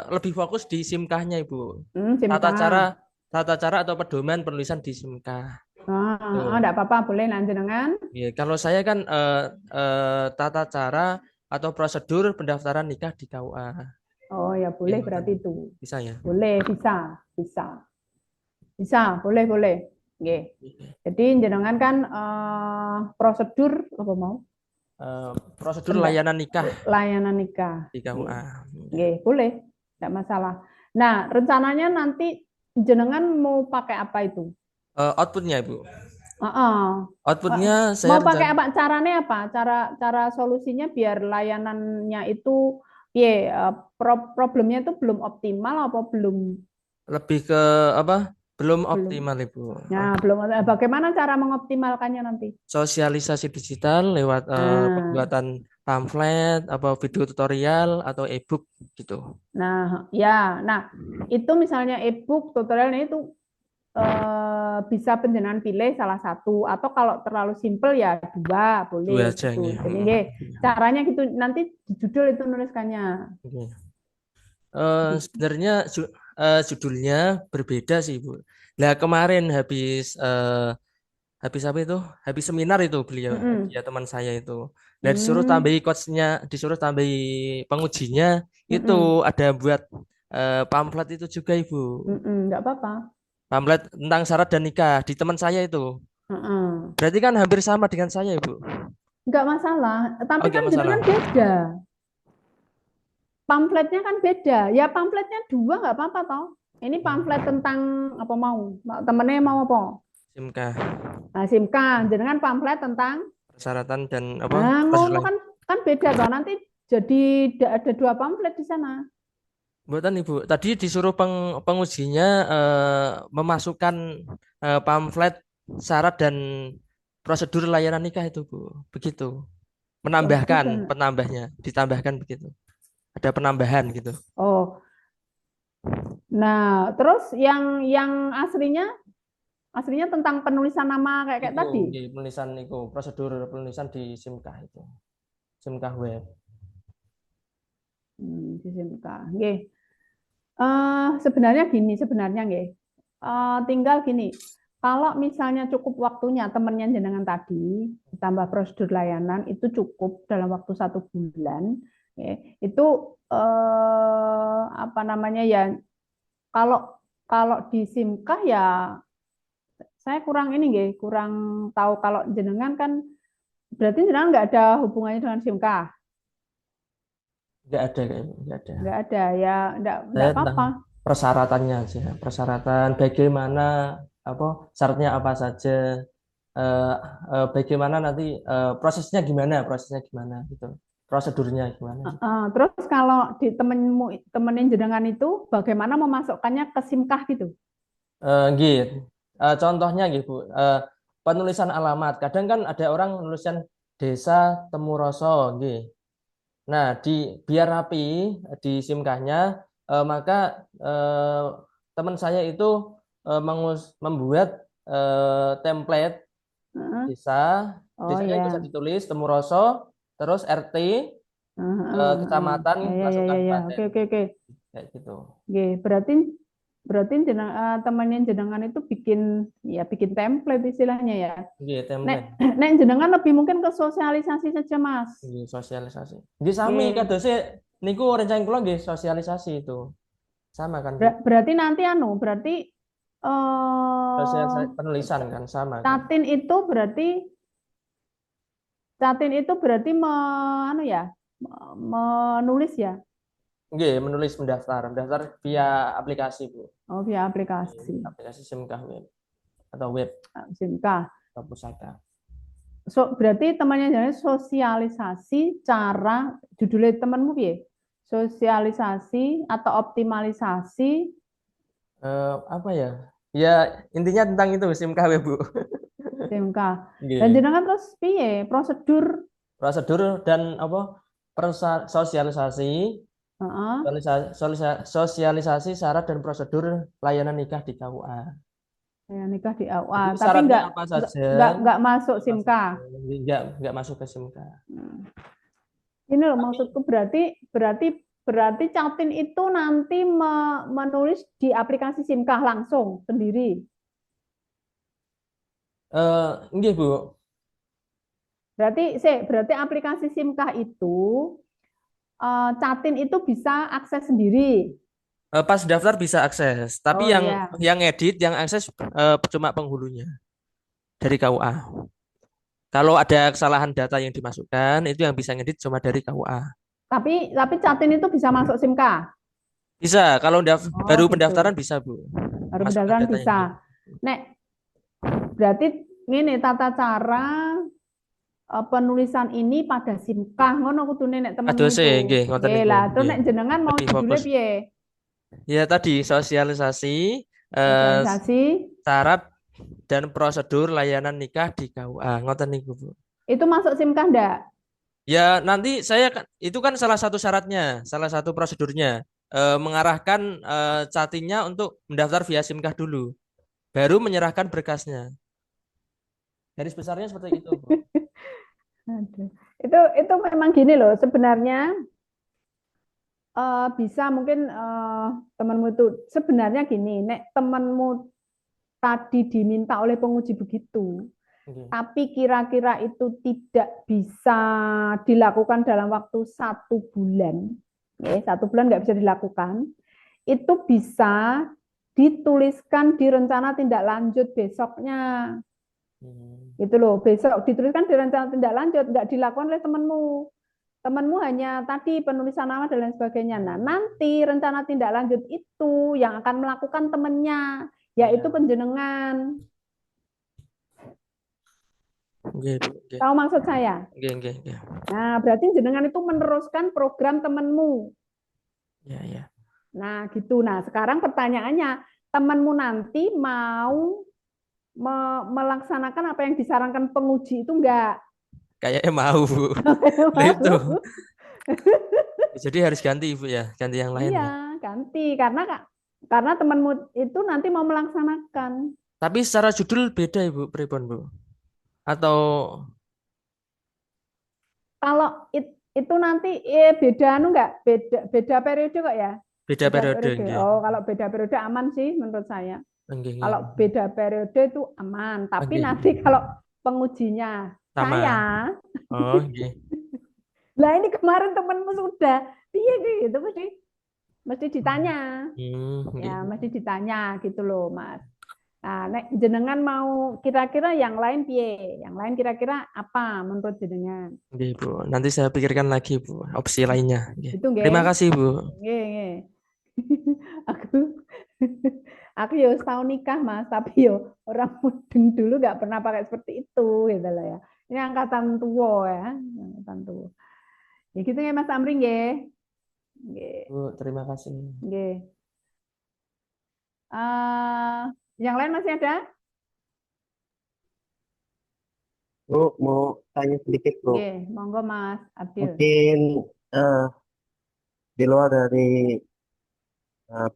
lebih fokus di SIMKah-nya, Ibu. Tata cara Simka. tata cara atau pedoman penulisan di SIMKah. Tuh. Enggak apa-apa, boleh jenengan. Ya, kalau saya kan tata cara atau prosedur pendaftaran nikah di KUA. Oh ya Ya, boleh berarti itu. bisa ya. Boleh, bisa. Bisa, boleh. Nggih. Jadi jenengan kan prosedur apa mau? Prosedur layanan nikah Layanan nikah. di KUA. Nggih, boleh. Enggak masalah. Nah, rencananya nanti jenengan mau pakai apa itu? Outputnya, Ibu. Mau Outputnya saya pakai apa? Caranya apa? Cara solusinya biar layanannya itu problemnya itu belum optimal apa belum lebih ke apa? Belum optimal, Ibu. Nah, belum. Bagaimana cara mengoptimalkannya nanti? Sosialisasi digital lewat pembuatan pamflet, apa video tutorial atau e-book gitu. Nah, itu misalnya e-book tutorialnya itu bisa penjenengan pilih salah satu atau kalau terlalu simpel ya dua boleh Dua aja gitu. nih. Jadi caranya gitu nanti di judul itu nuliskannya. Sebenarnya judulnya berbeda sih, Bu. Nah, kemarin habis apa itu? Habis seminar itu beliau, dia teman saya itu. Dan disuruh tambahi coachnya, disuruh tambahi pengujinya itu ada buat pamflet itu juga, Ibu. Enggak apa-apa. Pamflet tentang syarat dan nikah di teman saya itu. Berarti kan hampir sama dengan saya, Ibu. Enggak masalah, tapi Enggak kan masalah. jenengan beda. Pamfletnya kan beda. Ya pamfletnya dua nggak apa-apa toh. Ini pamflet tentang apa mau? Temennya mau apa? SIMKah. Nah, SIMKA, jenengan pamflet tentang Persyaratan dan apa? ngono kan beda toh. Nanti jadi ada dua pamflet di sana. Buatan Ibu, tadi disuruh pengujinya memasukkan pamflet syarat dan prosedur layanan nikah itu, Bu. Begitu. Prosedur. Penambahnya, ditambahkan begitu. Ada penambahan gitu. Oh, nah terus yang aslinya tentang penulisan nama kayak Itu tadi. nggih, penulisan itu, prosedur penulisan di SIMKah itu. SIMKah web. Di SIMK. Nggih. Sebenarnya nggih. Tinggal gini. Kalau misalnya cukup waktunya temennya jenengan tadi ditambah prosedur layanan itu cukup dalam waktu 1 bulan, ya, itu apa namanya ya? Kalau kalau di SIMKah ya saya kurang ini nggih, kurang tahu kalau jenengan kan berarti jenengan nggak ada hubungannya dengan SIMKah. Nggak ada kayaknya, nggak ada. Nggak ada ya, nggak Saya tentang apa-apa. persyaratannya aja, persyaratan bagaimana, syaratnya apa saja, bagaimana nanti, prosesnya gimana gitu, prosedurnya gimana. Terus kalau di temenin jenengan itu bagaimana memasukkannya ke SIMKah gitu? Gitu. Contohnya gitu, penulisan alamat. Kadang kan ada orang menuliskan Desa Temuroso, gitu. Nah, biar rapi di SIMKahnya, maka teman saya itu membuat template Heeh. desa. Oh Desanya itu ya. bisa ditulis Temuroso, terus RT, kecamatan, Ya ya ya langsung ya ya. kabupaten, Oke oke oke. kayak gitu. Oke, berarti berarti temannya jenengan itu bikin template istilahnya ya. Gitu, Nek template. nek jenengan lebih mungkin ke sosialisasi saja, Mas. Nggih, sosialisasi. Nggih sami Oke. kadose niku rencana kula nggih sosialisasi itu. Sama kan, Bu? Berarti nanti berarti eh Penulisan kan sama kan. Catin itu berarti menulis ya. Nggih, menulis mendaftar via aplikasi, Bu. Oh, via aplikasi Aplikasi SIMKah web atau web SIMKah. atau pusaka. So, berarti temannya jadi sosialisasi cara judulnya temanmu ya? Sosialisasi atau optimalisasi Apa ya? Ya intinya tentang itu SIMKah web, Bu. SIMKah. Dan Nggih. jenengan terus piye prosedur Prosedur dan sosialisasi, heeh, sosialisasi syarat dan prosedur layanan nikah di KUA. ya, nikah di Jadi awal, tapi syaratnya nggak apa nggak saja? nggak nggak masuk Apa SIMKah. saja. Nggak masuk ke SIMKah. Ini loh Tapi maksudku berarti Catin itu nanti menulis di aplikasi SIMKah langsung sendiri. nggih, Bu. Berarti aplikasi SIMKah itu Catin itu bisa akses sendiri. Pas daftar bisa akses, tapi Oh iya. yang edit, yang akses cuma penghulunya dari KUA. Kalau ada kesalahan data yang dimasukkan, itu yang bisa ngedit cuma dari KUA. Tapi Catin itu bisa masuk SIMKah. Bisa, kalau Oh baru gitu. pendaftaran bisa, Bu. Baru Masukkan pendaftaran data yang bisa. Nek, berarti ini tata cara penulisan ini pada SIMKah ngono kudune nek temenmu Adose, itu. nggih, ngoten Oke niku, lah, terus nggih. nek jenengan mau Lebih judulnya fokus. piye? Ya tadi sosialisasi, Sosialisasi syarat dan prosedur layanan nikah di KUA. Ngoten niku, Bu. itu masuk SIMKah enggak? Ya nanti itu kan salah satu syaratnya, salah satu prosedurnya, mengarahkan catinya untuk mendaftar via SIMKah dulu, baru menyerahkan berkasnya. Garis besarnya seperti itu, Bu. Aduh. Itu memang gini loh sebenarnya bisa mungkin temanmu itu sebenarnya gini, nek temanmu tadi diminta oleh penguji begitu, Oke. tapi kira-kira itu tidak bisa dilakukan dalam waktu 1 bulan, ya 1 bulan nggak bisa dilakukan, itu bisa dituliskan di rencana tindak lanjut besoknya. Gitu loh, besok dituliskan di rencana tindak lanjut, nggak dilakukan oleh temanmu hanya tadi penulisan nama dan lain sebagainya. Nah, nanti rencana tindak lanjut itu yang akan melakukan temannya, yaitu penjenengan. Tahu maksud saya? Nah, berarti jenengan itu meneruskan program temanmu. Ya. Nah, gitu. Nah, sekarang pertanyaannya, temanmu nanti mau melaksanakan apa yang disarankan penguji itu enggak. Kayaknya mau, Bu. Nah, itu. Mau. Jadi harus ganti, Ibu ya, ganti yang lain Iya, ya. ganti karena temanmu itu nanti mau melaksanakan. Tapi secara judul beda, Ibu, pripun, Bu? Atau Kalau itu nanti beda enggak? Beda periode kok ya? beda Beda periode periode. nggih. Oh, kalau beda periode aman sih menurut saya. Nggih, Kalau nggih. beda periode itu aman, tapi Nggih. nanti kalau pengujinya saya, Sama. Oh, nggih. lah ini kemarin temenmu sudah, iya gitu mesti ditanya, Nggih. ya mesti ditanya gitu loh Mas. Nah, nek jenengan mau kira-kira yang lain piye? Yang lain kira-kira apa menurut jenengan? Nggih, Bu. Nanti saya pikirkan lagi, Bu, opsi lainnya. Nggih. Itu Terima nggih. kasih, Bu. Nggih, nggih. Aku aku ya setahun nikah Mas, tapi yo orang mudeng dulu nggak pernah pakai seperti itu gitu loh ya. Ini angkatan tua ya, angkatan tua. Ya gitu ya Mas Amri nggih. Nggih, Bu, terima kasih. nggih. Yang lain masih ada? Bu, mau tanya sedikit, Bu. Nggih, monggo Mas Abdil. Mungkin eh, di luar dari eh,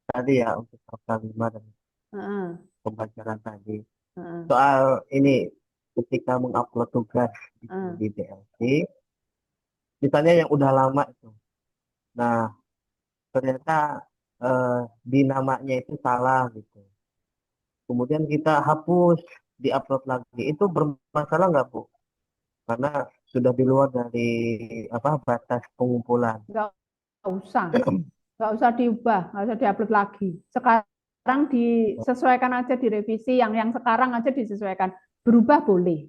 tadi ya untuk lima dan Heeh, pembelajaran tadi. heeh, Soal ini ketika mengupload tugas itu heeh. di DLC, misalnya yang udah lama itu. Nah, ternyata di namanya itu salah gitu. Kemudian kita hapus, diupload lagi. Itu bermasalah nggak, Bu? Karena sudah di luar dari apa batas pengumpulan. Nggak usah. Nggak usah diubah, nggak usah diupload lagi. Sekarang disesuaikan aja, direvisi, yang sekarang aja disesuaikan. Berubah boleh,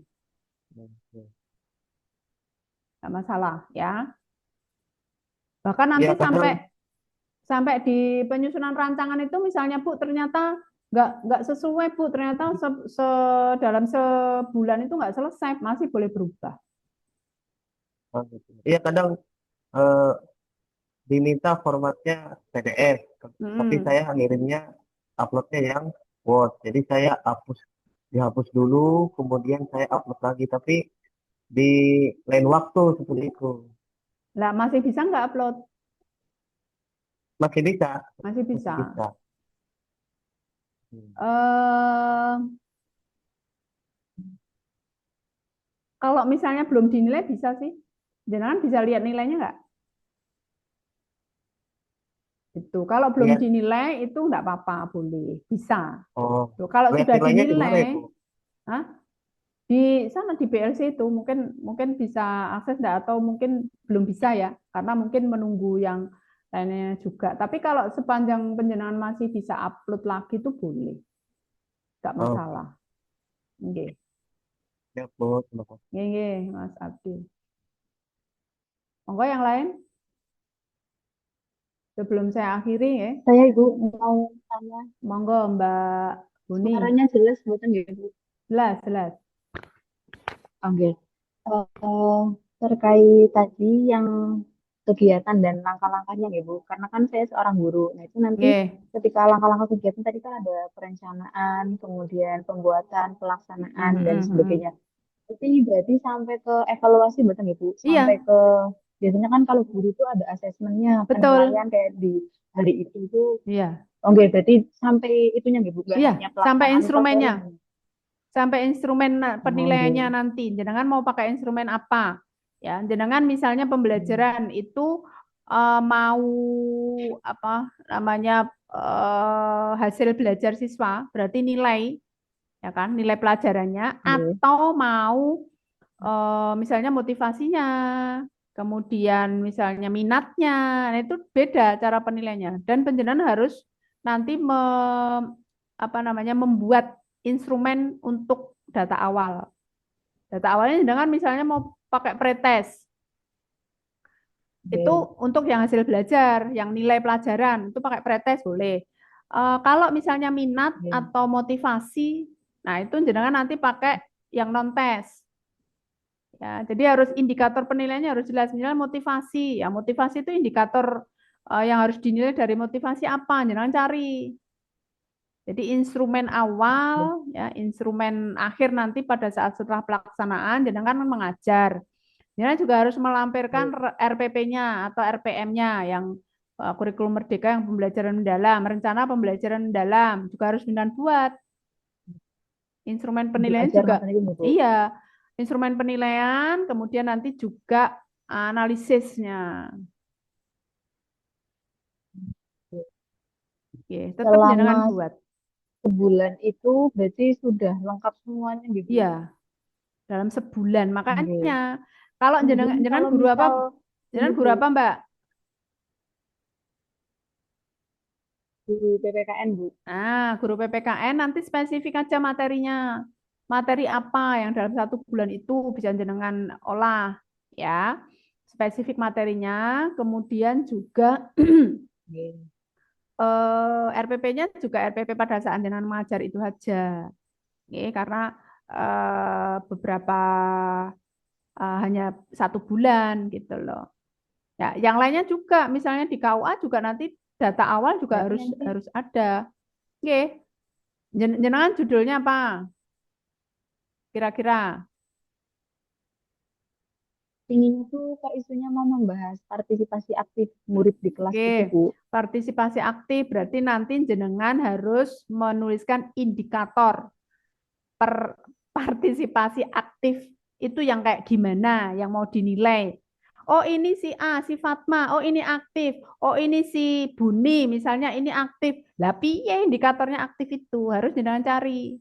nggak masalah ya. Bahkan nanti Ya kadang sampai di penyusunan rancangan itu misalnya Bu ternyata nggak sesuai Bu, ternyata dalam sebulan itu nggak selesai, masih boleh berubah. iya kadang eh, diminta formatnya PDF, tapi Hmm. saya ngirimnya uploadnya yang Word. Jadi saya dihapus dulu, kemudian saya upload lagi, tapi di lain waktu seperti itu. Lah masih bisa nggak upload? Masih bisa, Masih masih bisa. bisa. Hmm. Eh, Kalau misalnya belum dinilai bisa sih. Jangan bisa lihat nilainya nggak? Itu kalau belum Lihat, dinilai itu nggak apa-apa, boleh, bisa. oh, Tuh, kalau lihat sudah nilainya di mana dinilai, itu? hah? Di sana di BLC itu mungkin mungkin bisa akses nggak atau mungkin belum bisa ya, karena mungkin menunggu yang lainnya juga. Tapi kalau sepanjang penjenengan masih bisa upload lagi itu boleh, nggak Oh, masalah. Oke, ya, Bu, terima kasih. oke, Mas Abdul. Monggo yang lain sebelum saya akhiri ya. Saya Ibu mau tanya, Monggo Mbak Buni. suaranya jelas buatan ya Ibu? Jelas, jelas. Oke. Eh, terkait tadi yang kegiatan dan langkah-langkahnya ya Bu, karena kan saya seorang guru. Nah itu nanti Oke. ketika langkah-langkah kegiatan tadi kan ada perencanaan, kemudian pembuatan, pelaksanaan dan sebagainya. Itu berarti sampai ke evaluasi betul ya Bu? Sampai Iya, ke biasanya kan kalau guru itu ada asesmennya, betul. penilaian kayak di hari itu. Iya. Oke, berarti sampai itunya nggak Bu, nggak Iya, hanya sampai pelaksanaan instrumennya. upacaranya. Sampai instrumen Oke. penilaiannya nanti. Jenengan mau pakai instrumen apa? Ya, jenengan misalnya pembelajaran itu mau apa namanya hasil belajar siswa, berarti nilai ya kan, nilai pelajarannya Oke. atau mau misalnya motivasinya, kemudian misalnya minatnya, nah, itu beda cara penilaiannya. Dan penjenengan harus nanti apa namanya membuat instrumen untuk data awal. Data awalnya dengan misalnya mau pakai pretest, itu Oke. untuk yang hasil belajar, yang nilai pelajaran, itu pakai pretest boleh. Kalau misalnya minat Oke. atau motivasi, nah itu jenengan nanti pakai yang non tes. Ya, jadi harus indikator penilaiannya harus jelas. Misalnya motivasi, ya motivasi itu indikator yang harus dinilai dari motivasi apa, jangan cari. Jadi instrumen awal, ya, instrumen akhir nanti pada saat setelah pelaksanaan, jenengan kan mengajar. Jenengan juga harus melampirkan RPP-nya atau RPM-nya yang kurikulum merdeka yang pembelajaran mendalam, rencana pembelajaran mendalam juga harus jenengan buat. Instrumen penilaian Diajar juga, materi itu, Bu. iya, instrumen penilaian, kemudian nanti juga analisisnya. Oke, tetap jenengan Selama buat. sebulan itu berarti sudah lengkap semuanya gitu. Iya, dalam sebulan. Oke. Makanya kalau Kemudian jenengan kalau guru apa? misal Jenengan ini guru Bu, apa, Mbak? guru PPKN Bu. Nah, guru PPKN nanti spesifik aja materinya. Materi apa yang dalam 1 bulan itu bisa jenengan olah, ya. Spesifik materinya, kemudian juga Oke. RPP-nya juga RPP pada saat jenengan mengajar itu aja. Oke, karena beberapa hanya 1 bulan gitu loh. Ya, yang lainnya juga, misalnya di KUA juga nanti data awal juga Berarti harus nanti harus ada. Oke, jenengan judulnya apa? Kira-kira. inginnya tuh Kak isunya mau membahas partisipasi aktif murid di kelas gitu Oke, Bu. partisipasi aktif berarti nanti jenengan harus menuliskan indikator per partisipasi aktif itu yang kayak gimana, yang mau dinilai. Oh ini si A, si Fatma, oh ini aktif, oh ini si Buni, misalnya ini aktif. Lah piye indikatornya aktif itu harus jenengan cari.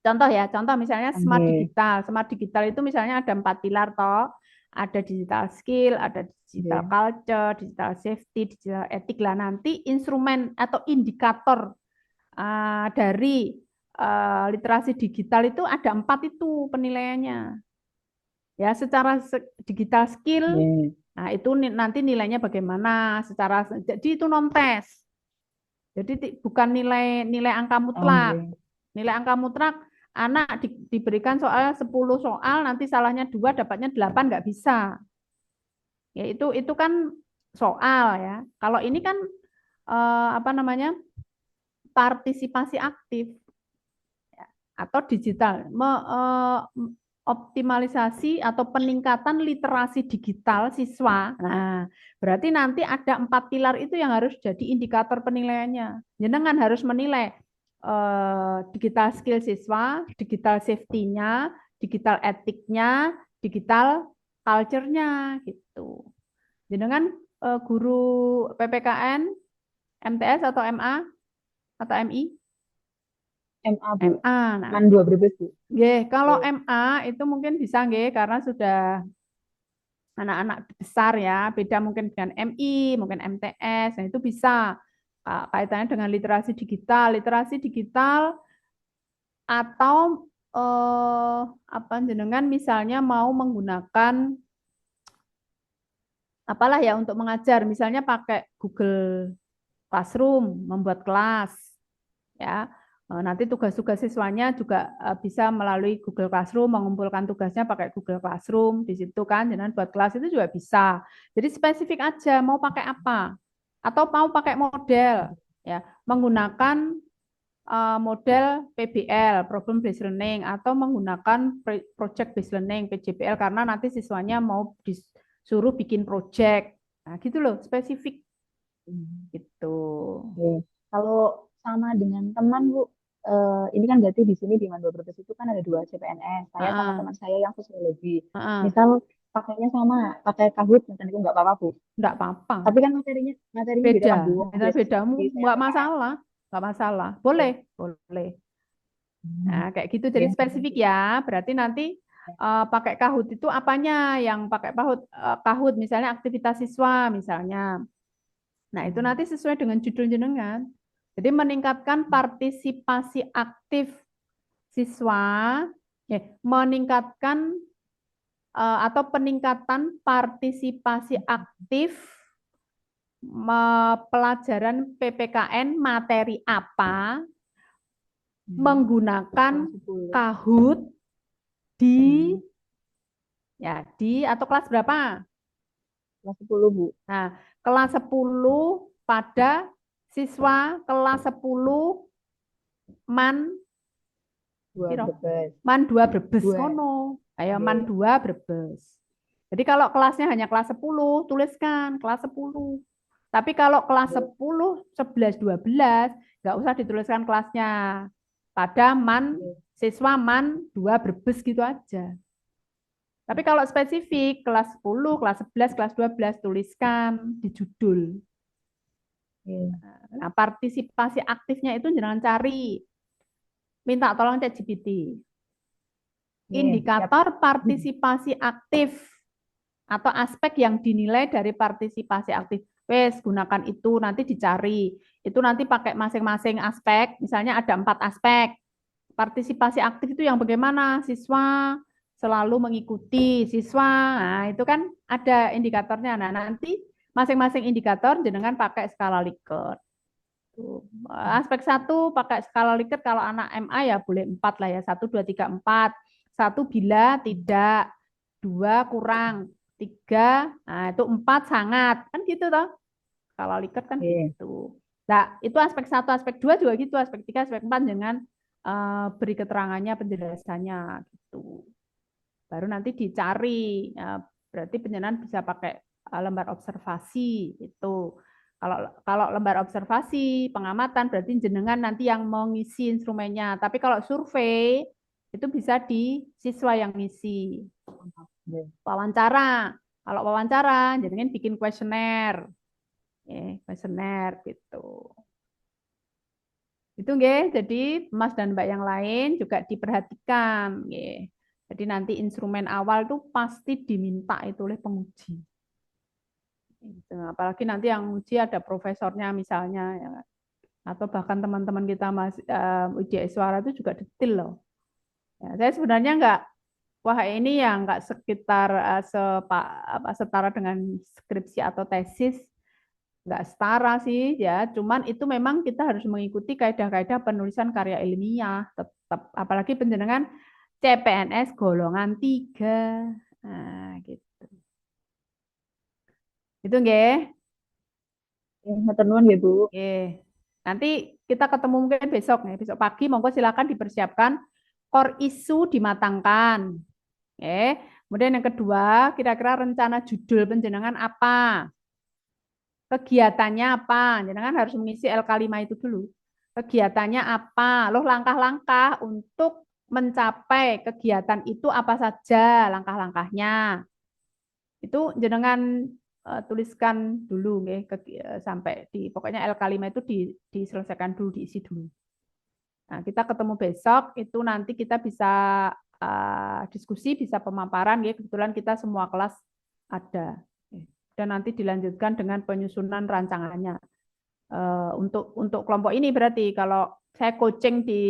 Contoh ya, contoh misalnya smart Oke. digital. Smart digital itu misalnya ada 4 pilar toh. Ada digital skill, ada digital Oke. culture, digital safety, digital etik. Lah nanti instrumen atau indikator dari literasi digital itu ada 4 itu penilaiannya. Ya, secara digital skill, Oke. nah itu nanti nilainya bagaimana secara, jadi itu non tes. Jadi bukan nilai angka mutlak. Oke. Nilai angka mutlak anak diberikan soal 10 soal, nanti salahnya 2, dapatnya 8, nggak bisa. Ya itu kan soal ya. Kalau ini kan apa namanya? Partisipasi aktif atau digital, optimalisasi atau peningkatan literasi digital siswa. Nah, berarti nanti ada 4 pilar itu yang harus jadi indikator penilaiannya. Jenengan harus menilai digital skill siswa, digital safety-nya, digital etiknya, digital culture-nya gitu. Jenengan guru PPKN, MTS atau MA atau MI? MA Bu. MA. Nah, Man 2 Brebes Bu. kalau Oke. MA itu mungkin bisa karena sudah anak-anak besar ya, beda mungkin dengan MI, mungkin MTS, nah itu bisa kaitannya dengan literasi digital. Literasi digital atau apa jenengan misalnya mau menggunakan apalah ya untuk mengajar, misalnya pakai Google Classroom membuat kelas ya. Nanti tugas-tugas siswanya juga bisa melalui Google Classroom, mengumpulkan tugasnya pakai Google Classroom, di situ kan, jangan buat kelas itu juga bisa. Jadi spesifik aja, mau pakai apa, atau mau pakai model, ya, menggunakan model PBL, Problem Based Learning, atau menggunakan Project Based Learning, PJBL, karena nanti siswanya mau disuruh bikin project, nah gitu loh, spesifik, gitu. Oke. Kalau sama dengan teman Bu, ini kan berarti di sini di Mandor Brebes itu kan ada 2 CPNS. Saya sama teman saya yang sosiologi. Misal pakainya sama, pakai Kahoot, misalnya itu nggak apa-apa Bu. Enggak apa-apa. Tapi kan materinya beda kan Bu. Beda, bedamu nggak masalah, nggak masalah, boleh, boleh. Nah, kayak gitu jadi spesifik ya. Berarti nanti pakai Kahoot itu apanya yang pakai Kahoot, misalnya aktivitas siswa misalnya. Nah, itu nanti sesuai dengan judul jenengan. Jadi meningkatkan partisipasi aktif siswa, meningkatkan atau peningkatan partisipasi aktif pelajaran PPKN materi apa menggunakan Kahoot di atau kelas berapa? Kelas 10 Bu. Nah, kelas 10 pada siswa kelas 10 man Dua piro? Brebes. Man 2 Brebes Dua. ngono. Ayo Oke. man 2 Brebes. Jadi kalau kelasnya hanya kelas 10, tuliskan kelas 10. Tapi kalau kelas 10, 11, 12, nggak usah dituliskan kelasnya. Pada man, siswa man 2 Brebes gitu aja. Tapi kalau spesifik, kelas 10, kelas 11, kelas 12, tuliskan di judul. Nah, partisipasi aktifnya itu jangan cari. Minta tolong ChatGPT. Indikator partisipasi aktif atau aspek yang dinilai dari partisipasi aktif. Wes, gunakan itu, nanti dicari. Itu nanti pakai masing-masing aspek, misalnya ada 4 aspek. Partisipasi aktif itu yang bagaimana? Siswa selalu mengikuti, siswa, nah itu kan ada indikatornya. Nah, nanti masing-masing indikator jenengan pakai skala Likert. Aspek 1 pakai skala Likert, kalau anak MA ya boleh 4 lah ya, 1, 2, 3, 4. 1 bila tidak, 2 kurang, 3, nah itu 4 sangat, kan gitu toh. Skala Likert kan gitu. Nah, itu aspek 1, aspek 2 juga gitu, aspek 3, aspek 4 dengan beri keterangannya, penjelasannya gitu. Baru nanti dicari, berarti penjelasan bisa pakai lembar observasi itu. Kalau lembar observasi, pengamatan, berarti jenengan nanti yang mengisi instrumennya. Tapi kalau survei, itu bisa di siswa yang ngisi. Wawancara, kalau wawancara, jenengan bikin kuesioner. Kuesioner gitu. Itu nggih, jadi Mas dan Mbak yang lain juga diperhatikan nggih. Jadi nanti instrumen awal tuh pasti diminta itu oleh penguji. Apalagi nanti yang uji ada profesornya misalnya, ya, atau bahkan teman-teman kita UJS suara itu juga detail loh. Ya, saya sebenarnya wah ini ya nggak sekitar setara dengan skripsi atau tesis, nggak setara sih ya. Cuman itu memang kita harus mengikuti kaidah-kaidah penulisan karya ilmiah tetap, apalagi penjenengan CPNS golongan 3. Nah, gitu. Itu nggih. Matur nuwun ya, Bu. Oke. Nanti kita ketemu mungkin besok nih. Besok pagi monggo silakan dipersiapkan core isu dimatangkan. Oke. Kemudian yang kedua, kira-kira rencana judul penjenengan apa? Kegiatannya apa? Jenengan harus mengisi LK5 itu dulu. Kegiatannya apa? Loh, langkah-langkah untuk mencapai kegiatan itu apa saja langkah-langkahnya. Itu jenengan tuliskan dulu sampai di pokoknya LK5 itu diselesaikan dulu, diisi dulu. Nah, kita ketemu besok itu nanti kita bisa diskusi, bisa pemaparan kebetulan kita semua kelas ada. Dan nanti dilanjutkan dengan penyusunan rancangannya. Untuk kelompok ini berarti kalau saya coaching di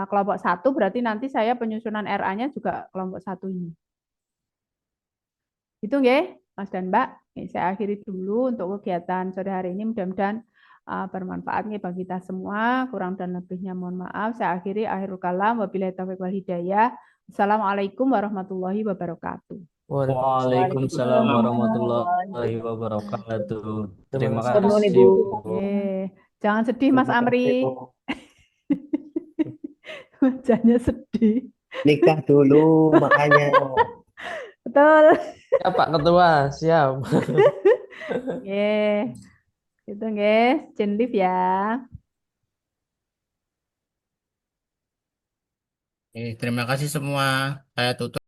kelompok 1 berarti nanti saya penyusunan RA-nya juga kelompok 1 ini. Itu nggih, Mas dan Mbak. Saya akhiri dulu untuk kegiatan sore hari ini. Mudah-mudahan bermanfaat bagi kita semua. Kurang dan lebihnya mohon maaf. Saya akhiri akhirul kalam. Wabillahi taufiq wal hidayah. Assalamualaikum warahmatullahi wabarakatuh. Waalaikumsalam warahmatullahi wabarakatuh. Terima kasih. kasih, Bu. Jangan sedih, Mas Amri. Wajahnya sedih. Nikah dulu makanya. Betul. Ya Pak Ketua, siap. Itu nggih, Jen lift ya. Terima kasih semua. Saya tutup.